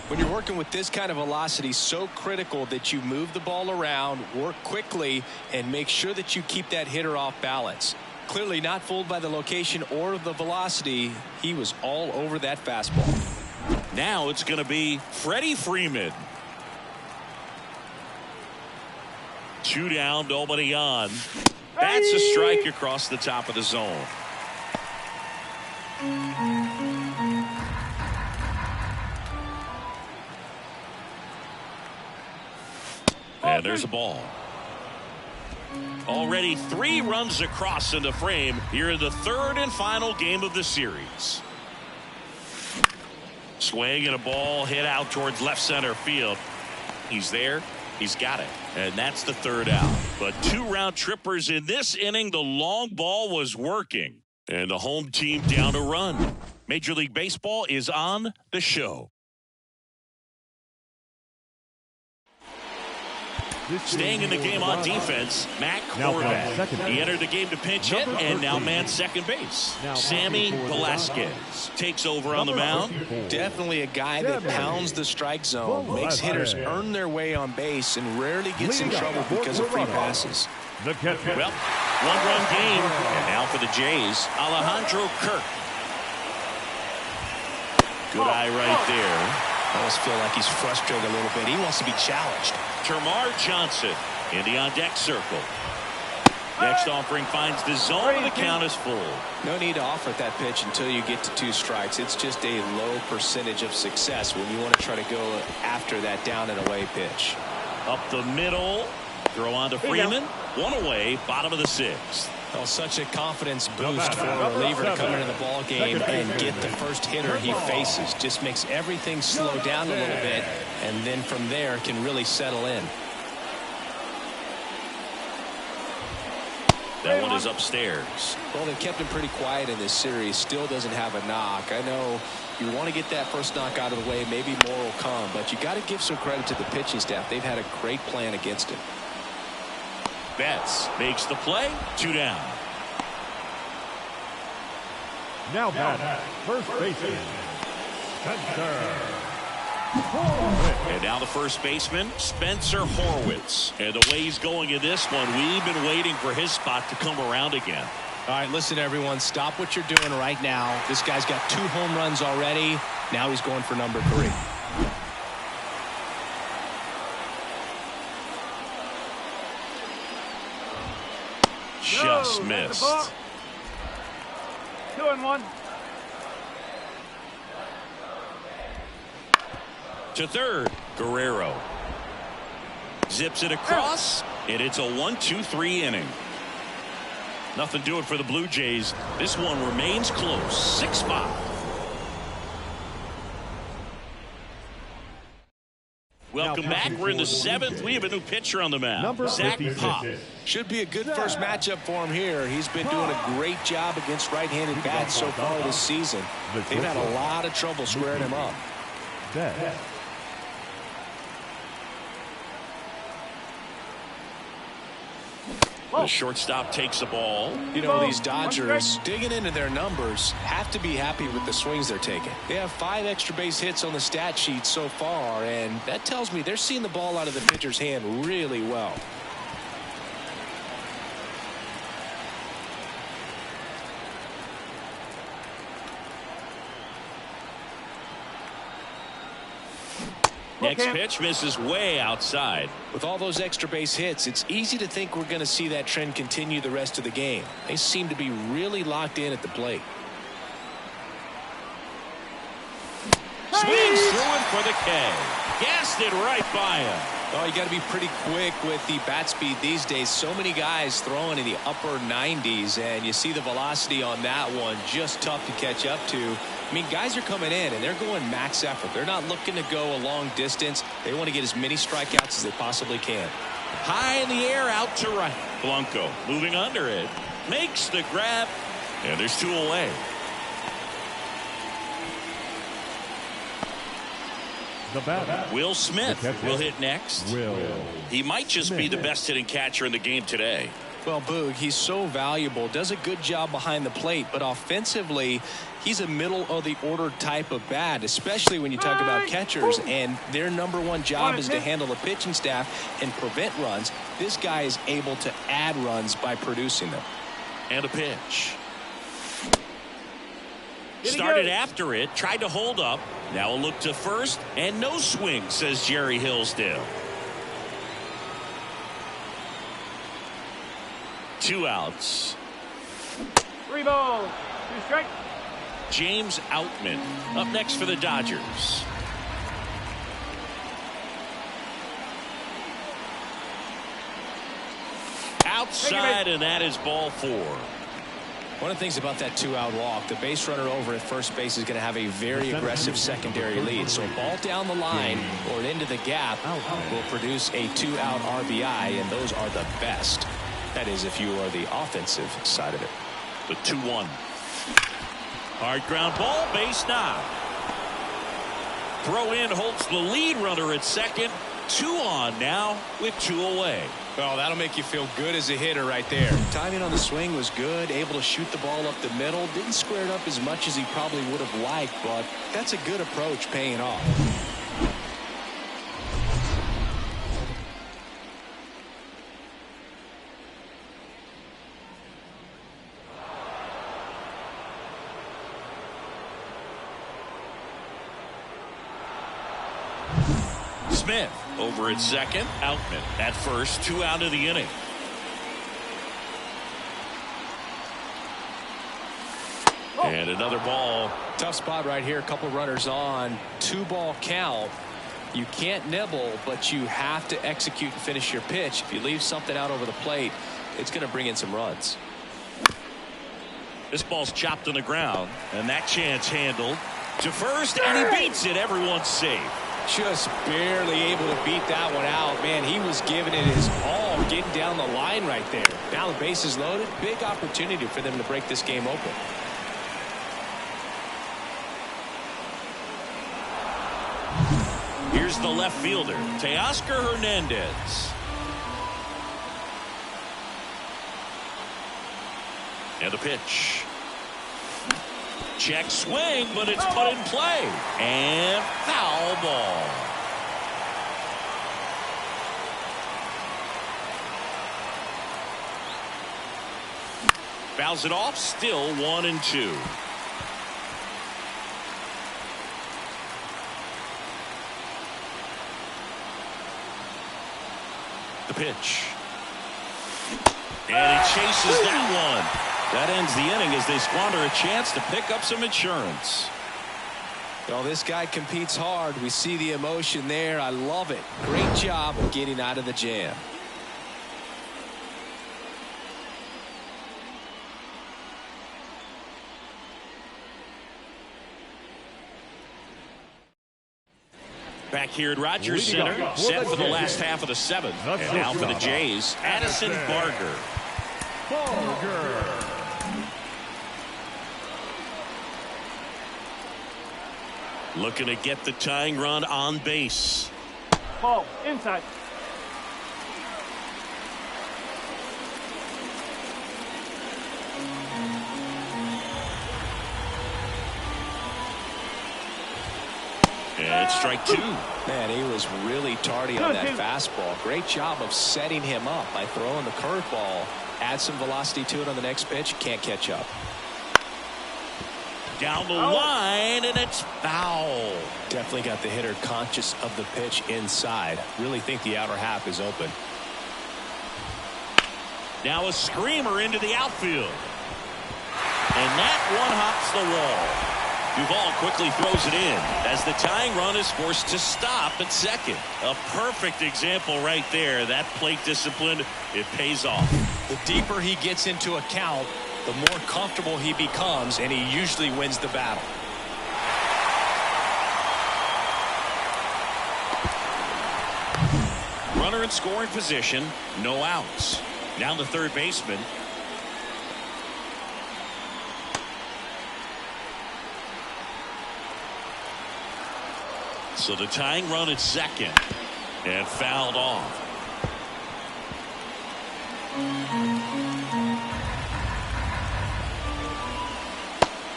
When you're working with this kind of velocity, so critical that you move the ball around, work quickly, and make sure that you keep that hitter off balance. Clearly not fooled by the location or the velocity. He was all over that fastball. Now it's going to be Freddie Freeman. 2 down, nobody on. That's a strike across the top of the zone. And there's a ball. Already 3 runs across in the frame here in the third and final game of the series. Swing and a ball hit out towards left center field. He's there. He's got it. And that's the third out. But 2 round trippers in this inning. The long ball was working. And the home team down a run. Major League Baseball is on the show. Staying in the game on defense, Matt Horwitz. He entered the game to pinch hit and now man second base. Sammy Velasquez takes over on the mound. Definitely a guy that pounds the strike zone, makes hitters earn their way on base, and rarely gets in trouble because of free passes. Well, 1-run game, and now for the Jays, Alejandro Kirk. Good eye right there. I almost feel like he's frustrated a little bit. He wants to be challenged. Termarr Johnson in the on-deck circle. Next offering finds the zone, and the count is full. No need to offer that pitch until you get to 2 strikes. It's just a low percentage of success when you want to try to go after that down and away pitch. Up the middle. Throw on to Freeman. 1 away, bottom of the 6th. Well, such a confidence boost for a reliever to come into the ball game and get the first hitter he faces. Just makes everything slow down a little bit, and then from there can really settle in. That one is upstairs. Well, they've kept him pretty quiet in this series. Still doesn't have a knock. I know you want to get that first knock out of the way. Maybe more will come, but you got to give some credit to the pitching staff. They've had a great plan against him. Betts makes the play. 2 down. Now back, first baseman, Spencer. And now the first baseman, Spencer Horwitz. And the way he's going in this one, we've been waiting for his spot to come around again. All right, listen, everyone. Stop what you're doing right now. This guy's got 2 home runs already. Now he's going for number 3. Just missed. 2-1. To third, Guerrero. Zips it across, and it's a 1-2-3 inning. Nothing doing for the Blue Jays. This one remains close. 6-5. Welcome back. We're in the 7th. We have a new pitcher on the mound. Zach Pop. Should be a good first matchup for him here. He's been doing a great job against right-handed bats so far this season. They've had a lot of trouble squaring him up. The shortstop takes the ball. You know, these Dodgers, digging into their numbers, have to be happy with the swings they're taking. They have 5 extra base hits on the stat sheet so far, and that tells me they're seeing the ball out of the pitcher's hand really well. Next pitch misses way outside. With all those extra base hits, it's easy to think we're going to see that trend continue the rest of the game. They seem to be really locked in at the plate. Swings through it for the K. Gassed it right by him. Oh, you got to be pretty quick with the bat speed these days. So many guys throwing in the upper 90s, and you see the velocity on that one. Just tough to catch up to. I mean, guys are coming in, and they're going max effort. They're not looking to go a long distance. They want to get as many strikeouts as they possibly can. High in the air, out to right. Blanco moving under it. Makes the grab, and there's 2 away. The batter, Will Smith will hit next. He might just be the Smith. best hitting catcher in the game today. Well, Boog, he's so valuable, does a good job behind the plate, but offensively, he's a middle of the order type of bat, especially when you talk about catchers, and their #1 job is to handle the pitching staff and prevent runs. This guy is able to add runs by producing them. And a pitch. Started after it, tried to hold up. Now a look to first, and no swing, says Jerry Hillsdale. 2 outs. 3 balls, 2 strikes. James Outman up next for the Dodgers. Outside, and that is ball 4. One of the things about that 2-out walk, the base runner over at first base is going to have a very aggressive secondary lead. So a ball down the line or into the gap will produce a 2-out RBI, and those are the best. That is, if you are the offensive side of it. The 2-1. Hard ground ball, base knock. Throw in holds the lead runner at second. 2 on now with 2 away. Well, that'll make you feel good as a hitter right there. Timing on the swing was good, able to shoot the ball up the middle. Didn't square it up as much as he probably would have liked, but that's a good approach paying off. Smith over at second. Outman at first. 2 out of the inning. And another ball. Tough spot right here. A couple runners on. 2-ball count. You can't nibble, but you have to execute and finish your pitch. If you leave something out over the plate, it's going to bring in some runs. This ball's chopped on the ground, and that chance handled to first, and he beats it. Everyone's safe. Just barely able to beat that one out. Man, he was giving it his all, getting down the line right there. Now the base is loaded. Big opportunity for them to break this game open. Here's the left fielder, Teoscar Hernandez. And the pitch. Check swing, but it's put in play. And foul ball. Fouls it off, still 1-2. The pitch. And he chases that one. That ends the inning as they squander a chance to pick up some insurance. Well, this guy competes hard. We see the emotion there. I love it. Great job of getting out of the jam. Back here at Rogers Center, set for the last half of the 7th. And now for the Jays, Addison Barger. Looking to get the tying run on base. Ball inside. And strike two. Man, he was really tardy on that fastball. Great job of setting him up by throwing the curveball. Add some velocity to it on the next pitch. Can't catch up. Down the line, and it's foul. Definitely got the hitter conscious of the pitch inside. Really think the outer half is open. Now a screamer into the outfield. And that one hops the wall. Duvall quickly throws it in as the tying run is forced to stop at second. A perfect example right there. That plate discipline, it pays off. The deeper he gets into a count, the more comfortable he becomes, and he usually wins the battle. Runner in scoring position, no outs. Now the third baseman. So the tying run at second, and fouled off.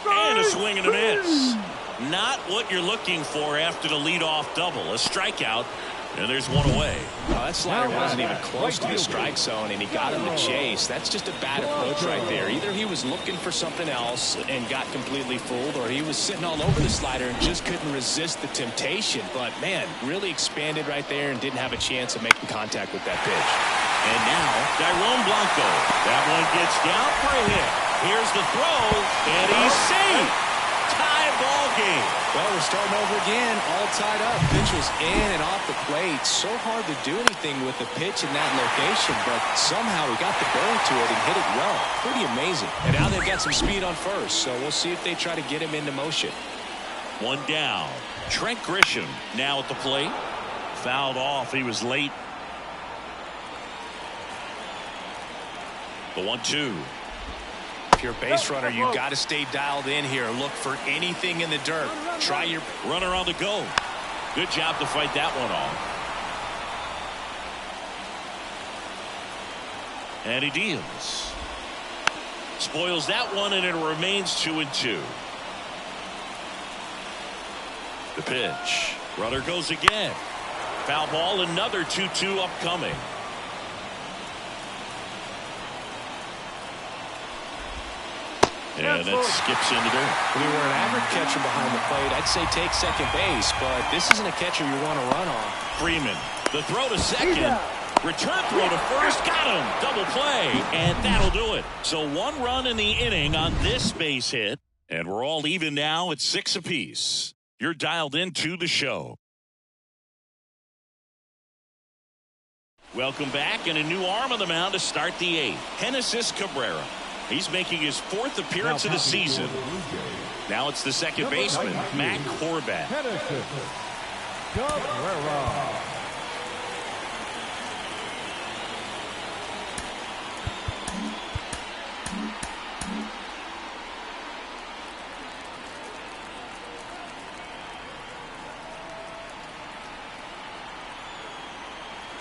And a swing and a miss. Not what you're looking for after the leadoff double. A strikeout, and there's one away. That slider wasn't even close to the strike zone, and he got him to chase. That's just a bad approach right there. Either he was looking for something else and got completely fooled, or he was sitting all over the slider and just couldn't resist the temptation. But, man, really expanded right there and didn't have a chance of making contact with that pitch. And now, Dairon Blanco. That one gets down for a hit. Here's the throw, and he's safe. Tie ball game. Well, we're starting over again, all tied up. Pitch was in and off the plate. So hard to do anything with the pitch in that location, but somehow he got the barrel to it and hit it well. Pretty amazing. And now they've got some speed on first, so we'll see if they try to get him into motion. One down. Trent Grisham now at the plate. Fouled off. He was late. The 1-2. If you're a base runner, you got to stay dialed in here. Look for anything in the dirt. Try your runner on the go. Good job to fight that one off. And he deals. Spoils that one, and it remains 2-2. The pitch. Runner goes again. Foul ball, another 2-2 upcoming. And it skips into there. If you were an average catcher behind the plate, I'd say take second base, but this isn't a catcher you want to run on. Freeman, the throw to second. Return throw to first. Got him. Double play. And that'll do it. So one run in the inning on this base hit. And we're all even now at 6 apiece. You're dialed into the show. Welcome back, and a new arm on the mound to start the 8th. Genesis Cabrera. He's making his 4th appearance of the season. Now it's the second baseman, Matt Horwitz. Cabrera.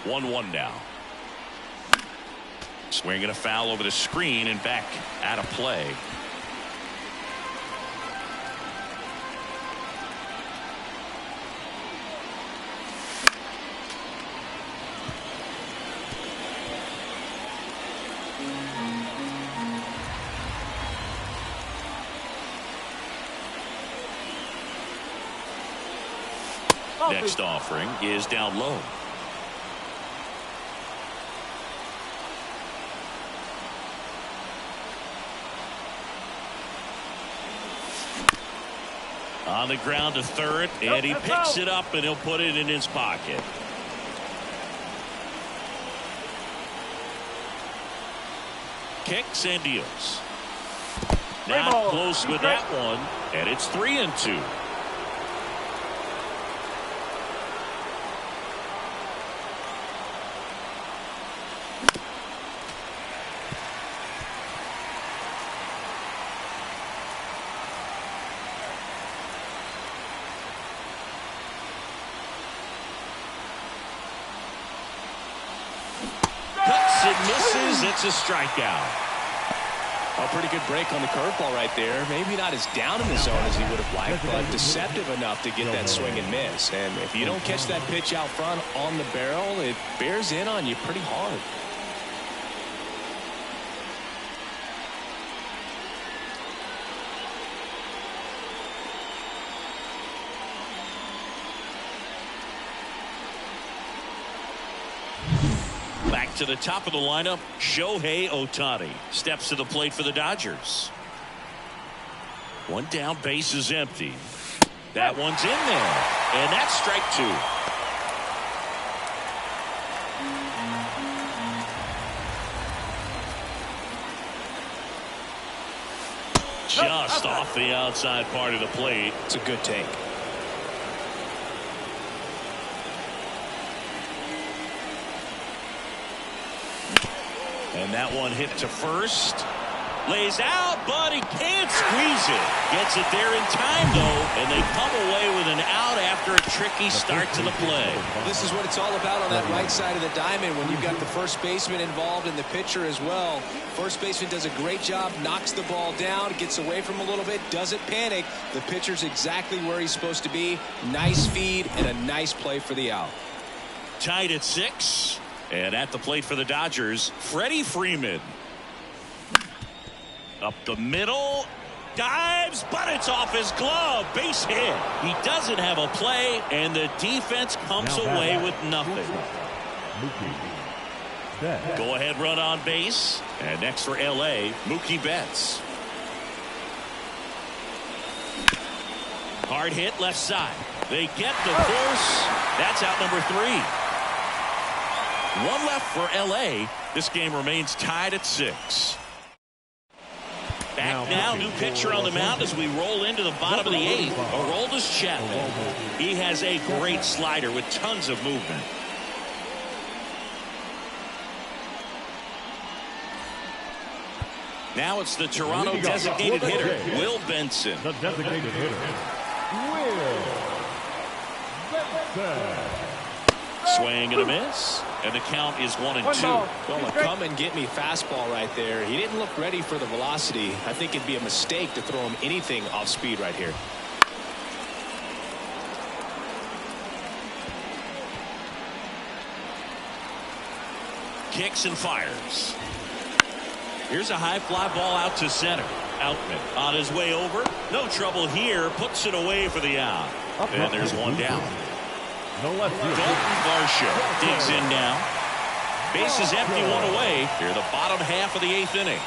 One now. Swinging a foul over the screen and back out of play. Next offering is down low. On the ground to third, and he picks it up, and he'll put it in his pocket. Kicks and deals. Not close with that one, and it's 3-2. Cuts and misses. It's a strikeout. A pretty good break on the curveball right there. Maybe not as down in the zone as he would have liked, but deceptive enough to get that swing and miss. And if you don't catch that pitch out front on the barrel, it bears in on you pretty hard. Back to the top of the lineup, Shohei Ohtani steps to the plate for the Dodgers. One down, base is empty. That one's in there, and that's strike two. Just off the outside part of the plate. It's a good take. And that one hit to first. Lays out, but he can't squeeze it. Gets it there in time, though, and they come away with an out after a tricky start to the play. This is what it's all about on that right side of the diamond when you've got the first baseman involved and the pitcher as well. First baseman does a great job, knocks the ball down, gets away from a little bit, doesn't panic. The pitcher's exactly where he's supposed to be. Nice feed and a nice play for the out. Tied at 6. And at the plate for the Dodgers, Freddie Freeman. Up the middle, dives, but it's off his glove. Base hit. He doesn't have a play, and the defense comes away with nothing. Go ahead run on base. And next for LA, Mookie Betts. Hard hit left side. They get the force. That's out number 3. One left for LA. This game remains tied at 6. Back now, new pitcher on the mound as we roll into the bottom of the 8th. Aroldis Chapman. He has a great slider with tons of movement. Now it's the Toronto designated hitter, Will Benson. The designated hitter, Will Benson. Swing and a miss. And the count is 1-2. Well, a come and get me fastball right there. He didn't look ready for the velocity. I think it'd be a mistake to throw him anything off speed right here. Kicks and fires. Here's a high fly ball out to center. Outman on his way over. No trouble here. Puts it away for the out. And there's one down. Dalton Varsho digs in now. Base is empty, one away. Here the bottom half of the 8th inning.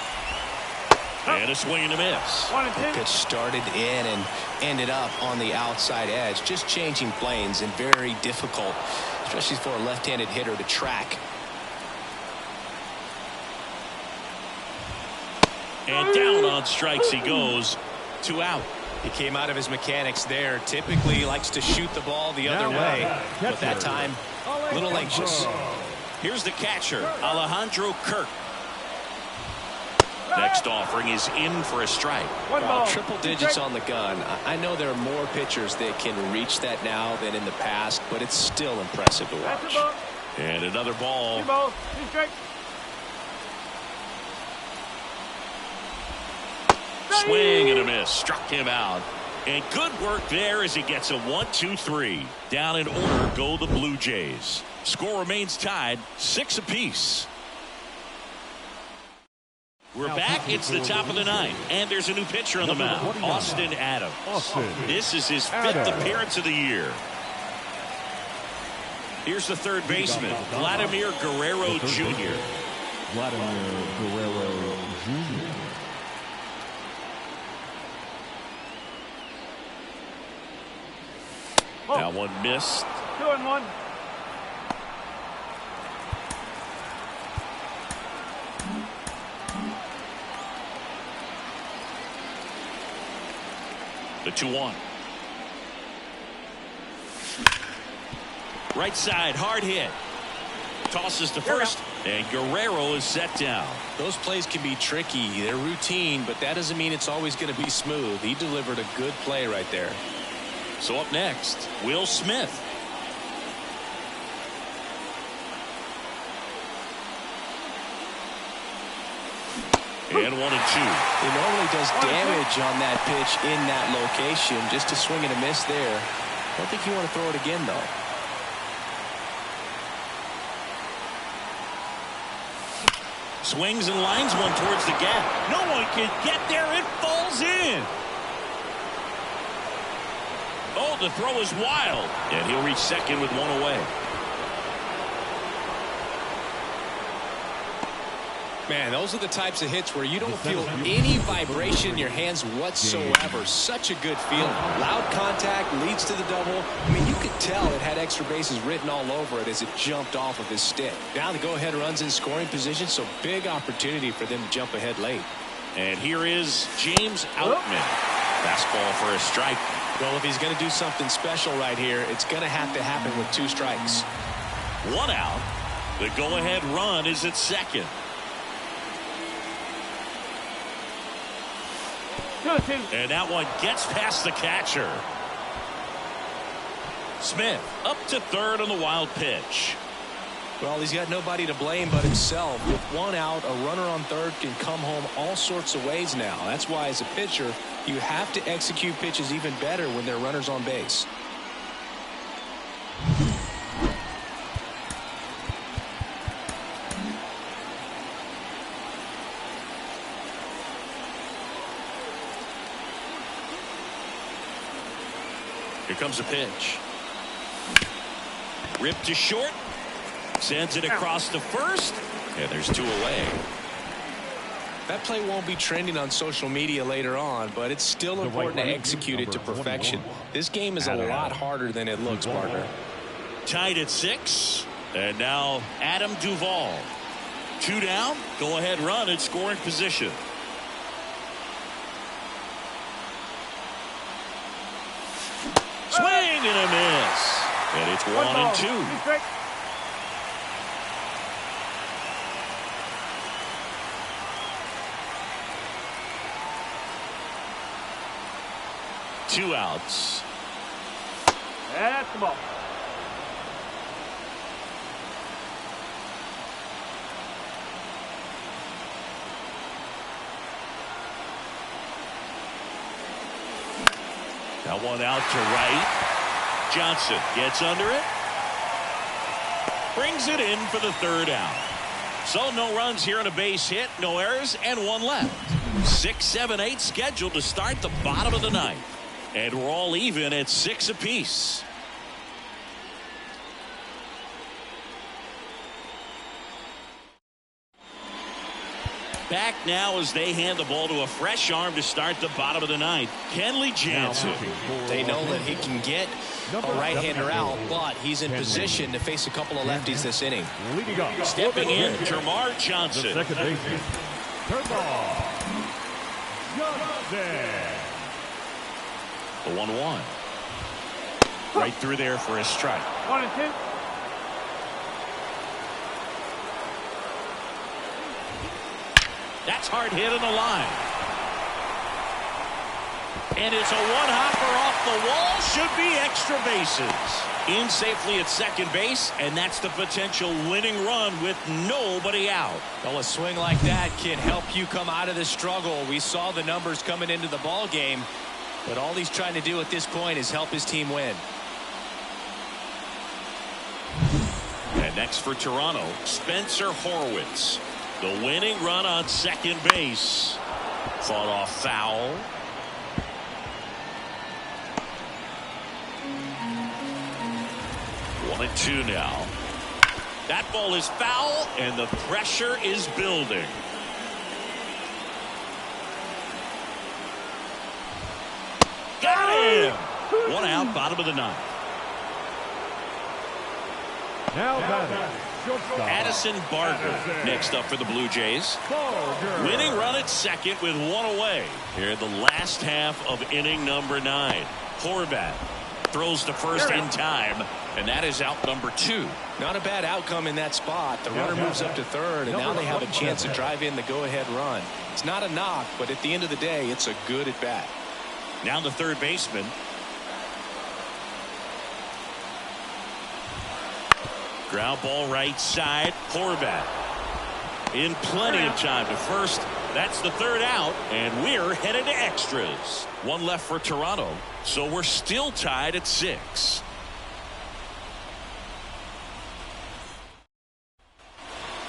And a swing and a miss. The pitch started in and ended up on the outside edge. Just changing planes and very difficult, especially for a left-handed hitter to track. And down on strikes he goes. 2 out. He came out of his mechanics there. Typically he likes to shoot the ball the other way, but that time a little anxious. Here's the catcher, Alejandro Kirk. Next offering is in for a strike. Well, triple digits on the gun. I know there are more pitchers that can reach that now than in the past, but it's still impressive to watch. And another ball. Swing and a miss. Struck him out. And good work there as he gets a 1-2-3. Down in order go the Blue Jays. Score remains tied 6 apiece. We're back. It's the top of the 9th. And there's a new pitcher on the mound. Austin Adams. This is his 5th appearance of the year. Here's the third baseman, Vladimir Guerrero Jr. Vladimir Guerrero Jr. That one missed. 2-1. The 2-1. Right side, hard hit. Tosses to first, and Guerrero is set down. Those plays can be tricky. They're routine, but that doesn't mean it's always going to be smooth. He delivered a good play right there. So up next, Will Smith. And 1-2. He normally does damage on that pitch in that location. Just a swing and a miss there. I don't think you want to throw it again, though. Swings and lines one towards the gap. No one can get there. It falls in. Oh, the throw is wild. And he'll reach second with one away. Man, those are the types of hits where you don't feel any vibration in your hands whatsoever. Such a good feeling. Loud contact leads to the double. I mean, you could tell it had extra bases written all over it as it jumped off of his stick. Now the go-ahead run's in scoring position, so big opportunity for them to jump ahead late. And here is James Outman. Fastball for a strike. Well, if he's going to do something special right here, it's going to have to happen with 2 strikes. 1 out. The go-ahead run is at second. 2-2. And that one gets past the catcher. Smith up to third on the wild pitch. Well, he's got nobody to blame but himself. With 1 out, a runner on third can come home all sorts of ways now. That's why, as a pitcher, you have to execute pitches even better when there are runners on base. Here comes a pitch. Ripped to short. Sends it across to first. And there's 2 away. That play won't be trending on social media later on, but it's still important to execute it to perfection. This game is a lot harder than it looks, partner. Tied at 6. And now Adam Duvall. 2 down. Go ahead run in scoring position. Swing and a miss. And it's 1-2. 2 outs. That's the ball. That one out to right. Johnson gets under it. Brings it in for the 3rd out. So no runs here on a base hit, no errors, and 1 left. 6, 7, 8 scheduled to start the bottom of the 9th. And we're all even at 6 apiece. Back now as they hand the ball to a fresh arm to start the bottom of the 9th. Kenley Janson. They know that he can get a right-hander out, but he's in position to face a couple of lefties this inning. Stepping in, Termarr Johnson. The second baseman, Termarr Johnson. The 1-1. Right through there for a strike. 1-2. That's hard hit on the line. And it's a one-hopper off the wall. Should be extra bases. In safely at second base, and that's the potential winning run with nobody out. Well, a swing like that can help you come out of the struggle. We saw the numbers coming into the ball game, but all he's trying to do at this point is help his team win. And next for Toronto, Spencer Horwitz. The winning run on second base. Fought off foul. One and two now. That ball is foul, and the pressure is building. Got him! One out, bottom of the ninth. Now batting, shortstop, Addison Barger next up for the Blue Jays. Winning run at second with one away. Here in the last half of inning number 9. Horwitz throws to first in time, and that is out number 2. Not a bad outcome in that spot. The runner moves up to third, and now they have a chance to drive in the go-ahead run. It's not a knock, but at the end of the day, it's a good at bat. Now the third baseman. Ground ball right side. Horwitz in plenty of time to first, That's the third out, and we're headed to extras. One left for Toronto, so we're still tied at 6.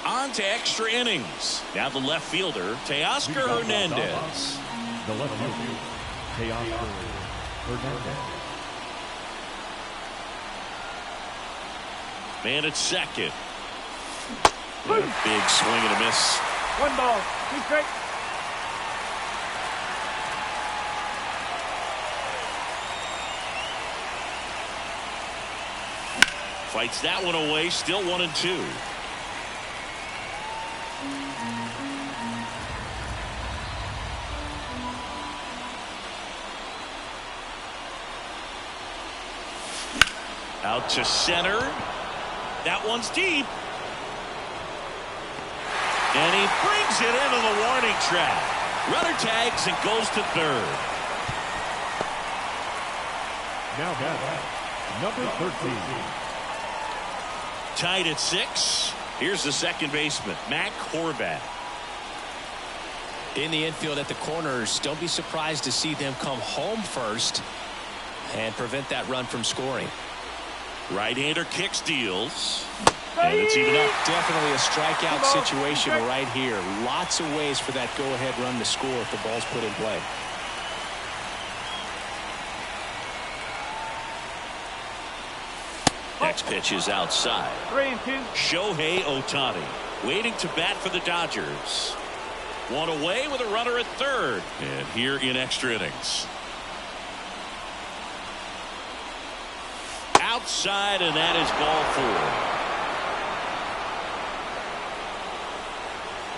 On to extra innings. Now the left fielder, Teoscar Hernandez. The left fielder, Teoscar Hernandez. Man at second. Big swing and a miss. 1 ball, 2 strikes. Fights that one away, still 1-2. Out to center. That one's deep. And he brings it into the warning track. Runner tags and goes to third. Now batting, number 13. Tied at 6. Here's the second baseman, Matt Horwitz. In the infield at the corners, don't be surprised to see them come home first and prevent that run from scoring. Right-hander kicks, deals, and it's even up. Definitely a strikeout situation right here. Lots of ways for that go-ahead run to score if the ball's put in play. Next pitch is outside. 3-2. Shohei Ohtani waiting to bat for the Dodgers. One away with a runner at third. And here in extra innings. Outside, and that is ball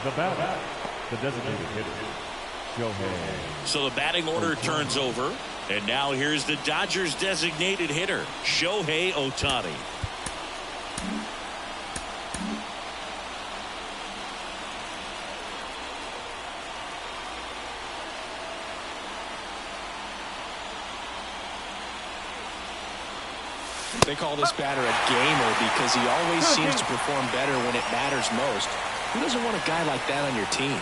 4. The batter, the designated hitter, Shohei. So the batting order turns over. And now here's the Dodgers designated hitter, Shohei Ohtani. They call this batter a gamer because he always seems to perform better when it matters most. Who doesn't want a guy like that on your team?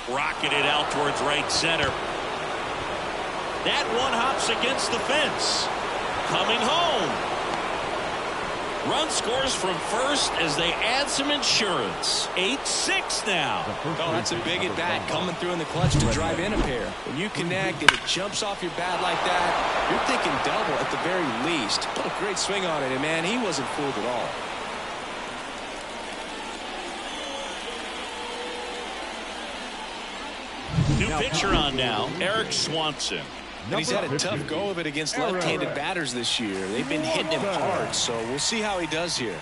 Rocketed out towards right center. That one hops against the fence. Coming home. Run scores from first as they add some insurance. 8-6 now. Oh, that's a big at bat coming through in the clutch to drive in a pair. When you connect and it jumps off your bat like that, you're thinking double at the very least. What a great swing on it, and man, he wasn't fooled at all. New pitcher on now, Eric Swanson. And he's had a tough go of it against left-handed batters this year. They've been hitting him hard, so we'll see how he does here.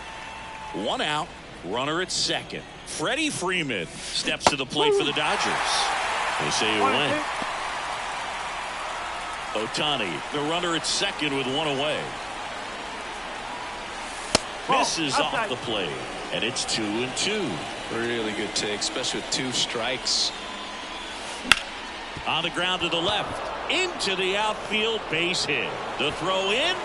One out, runner at second. Freddie Freeman steps to the plate for the Dodgers. They say he'll win. Ohtani, the runner at second with one away. Misses off the plate, and it's 2-2. Really good take, especially with 2 strikes. On the ground to the left, into the outfield, base hit. The throw in,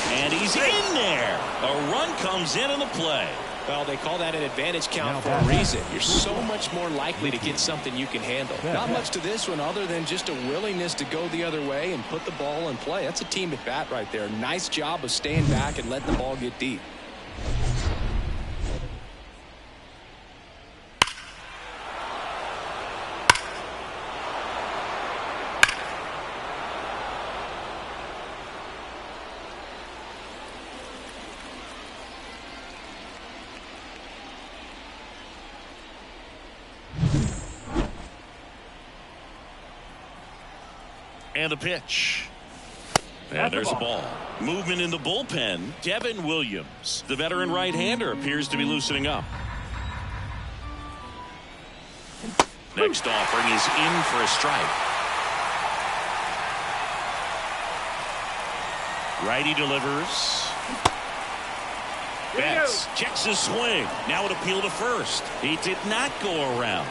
and he's in there. A run comes in the play. Well, they call that an advantage count for a reason. You're so much more likely to get something you can handle. Not much to this one other than just a willingness to go the other way and put the ball in play. That's a team at bat right there. Nice job of staying back and letting the ball get deep. And a pitch. And there's a ball. Movement in the bullpen. Devin Williams, the veteran right-hander, appears to be loosening up. Next offering is in for a strike. Righty delivers. Betts checks his swing. Now an appeal to first. He did not go around.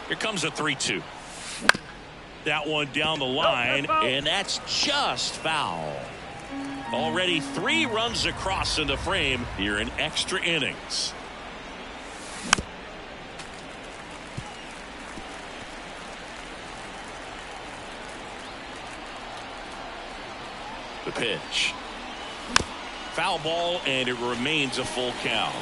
Here comes a 3-2. That one down the line, and that's just foul. Already 3 runs across in the frame here in extra innings. The pitch. Foul ball, and it remains a full count.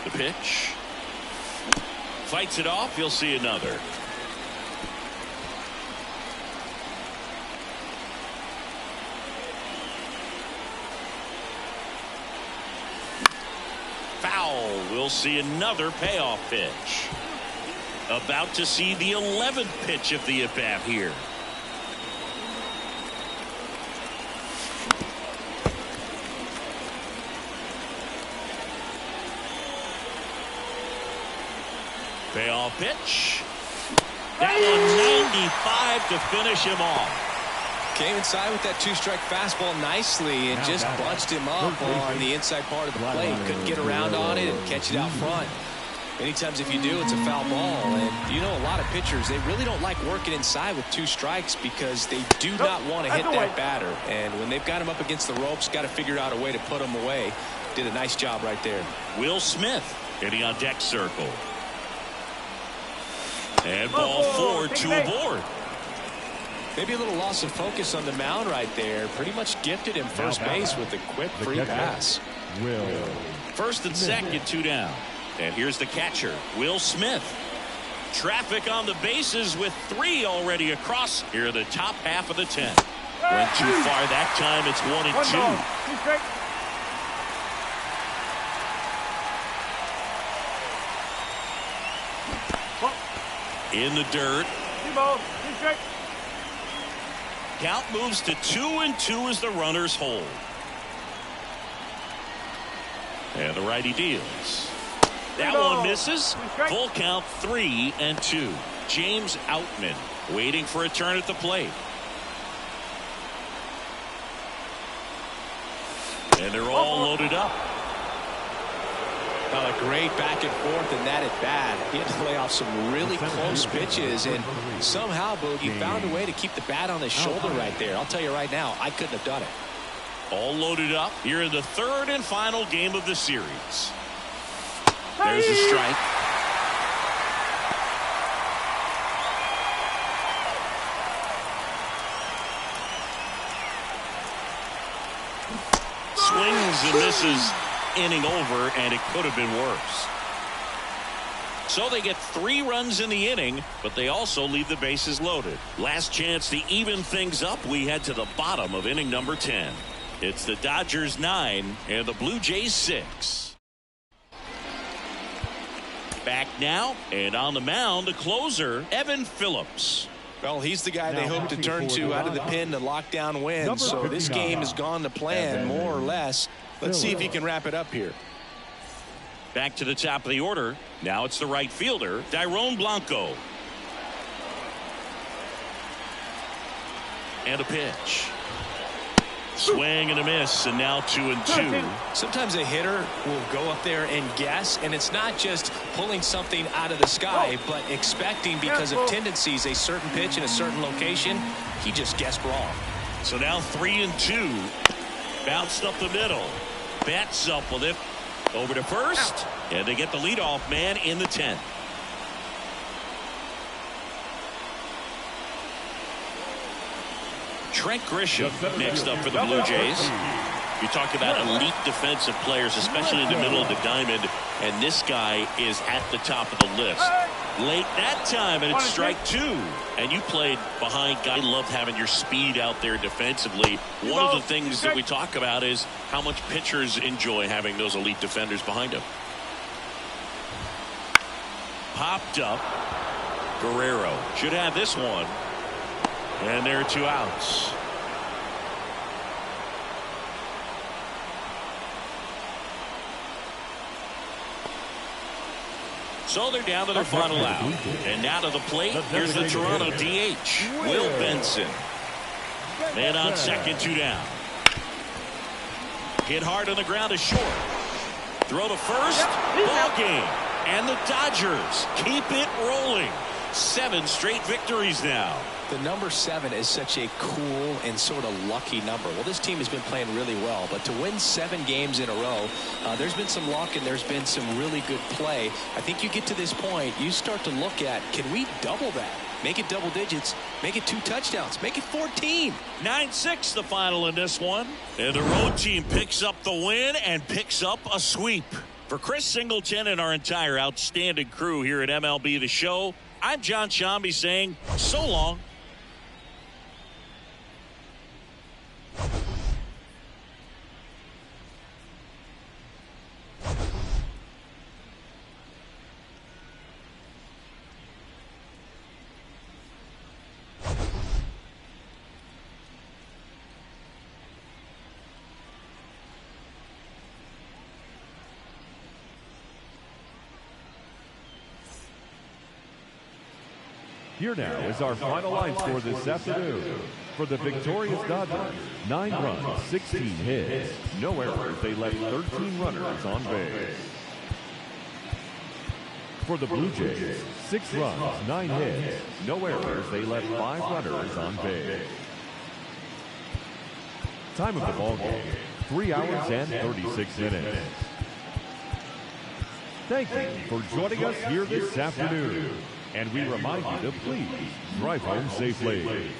The pitch. Fights it off. You'll see another. Foul. We'll see another payoff pitch. About to see the 11th pitch of the at-bat here. Payoff pitch. That one 95 to finish him off. Came inside with that 2-strike fastball nicely and just bunched him up on the inside part of the plate. Couldn't get around on it and catch it out front. Many times if you do, it's a foul ball. And you know, a lot of pitchers, they really don't like working inside with 2 strikes because they do not want to hit that batter. And when they've got him up against the ropes, got to figure out a way to put him away. Did a nice job right there. Will Smith hitting on deck circle. And ball 4, 2 aboard. Maybe a little loss of focus on the mound right there. Pretty much gifted him first base with a quick free pass. First and second, 2 down. And here's the catcher, Will Smith. Traffic on the bases with 3 already across here in the top half of the 10th. Went too far that time. It's 1 and 2. In the dirt. Count moves to 2 and 2 as the runners hold. And the righty deals. That one misses. Full count, 3 and 2. James Outman waiting for a turn at the plate. And they're all loaded up. Well, a great back and forth in that at bat. He had to play off some really close pitches, and somehow Boogie found a way to keep the bat on his shoulder right there. I'll tell you right now, I couldn't have done it. All loaded up here in the 3rd and final game of the series. There's a strike. Swings and misses. Inning over, and it could have been worse. So they get 3 runs in the inning, but they also leave the bases loaded. Last chance to even things up. We head to the bottom of inning number 10. It's the Dodgers 9 and the Blue Jays 6. Back now, and on the mound, the closer, Evan Phillips. Well, he's the guy they hope to turn to out of the pen to lock down wins. So this game has gone to plan, more or less. Let's see if he can wrap it up here. Back to the top of the order. Now it's the right fielder, Dairon Blanco. And a pitch. Swing and a miss, and now 2 and 2. Sometimes a hitter will go up there and guess, and it's not just pulling something out of the sky, but expecting because of tendencies a certain pitch in a certain location. He just guessed wrong. So now 3 and 2. Bounced up the middle. Bats up with it. Over to first, and they get the leadoff man in the 10th. Trent Grisham next up for the Blue Jays. You talk about elite defensive players, especially in the middle of the diamond, and this guy is at the top of the list. Late that time, and it's strike 2. And you played behind guys. Loved having your speed out there defensively. One of the things that we talk about is how much pitchers enjoy having those elite defenders behind them. Popped up. Guerrero should have this one. And there are 2 outs. So they're down to their final out. And now to the plate, here's the Toronto DH, Will Benson. Man on second, 2 down. Hit hard on the ground is short. Throw to first. Ball game. And the Dodgers keep it rolling. 7 straight victories now. The number 7 is such a cool and sort of lucky number. Well, this team has been playing really well, but to win 7 games in a row, there's been some luck and there's been some really good play. I think you get to this point, you start to look at, can we double that? Make it double digits, make it 2 touchdowns, make it 14. 9-6 the final in this one. And the road team picks up the win and picks up a sweep. For Chris Singleton and our entire outstanding crew here at MLB The Show, I'm John Shambi saying so long. Here now is our final line score this afternoon. For the victorious Dodgers, 9 runs, 16 hits, no errors. They left 13 runners on base. For the Blue Jays, 6 runs, 9 hits, no errors. They left 5 runners on base. Time of the ball game, 3 hours and 36 minutes. Thank you for joining us here this afternoon. And we remind you to please drive home safely.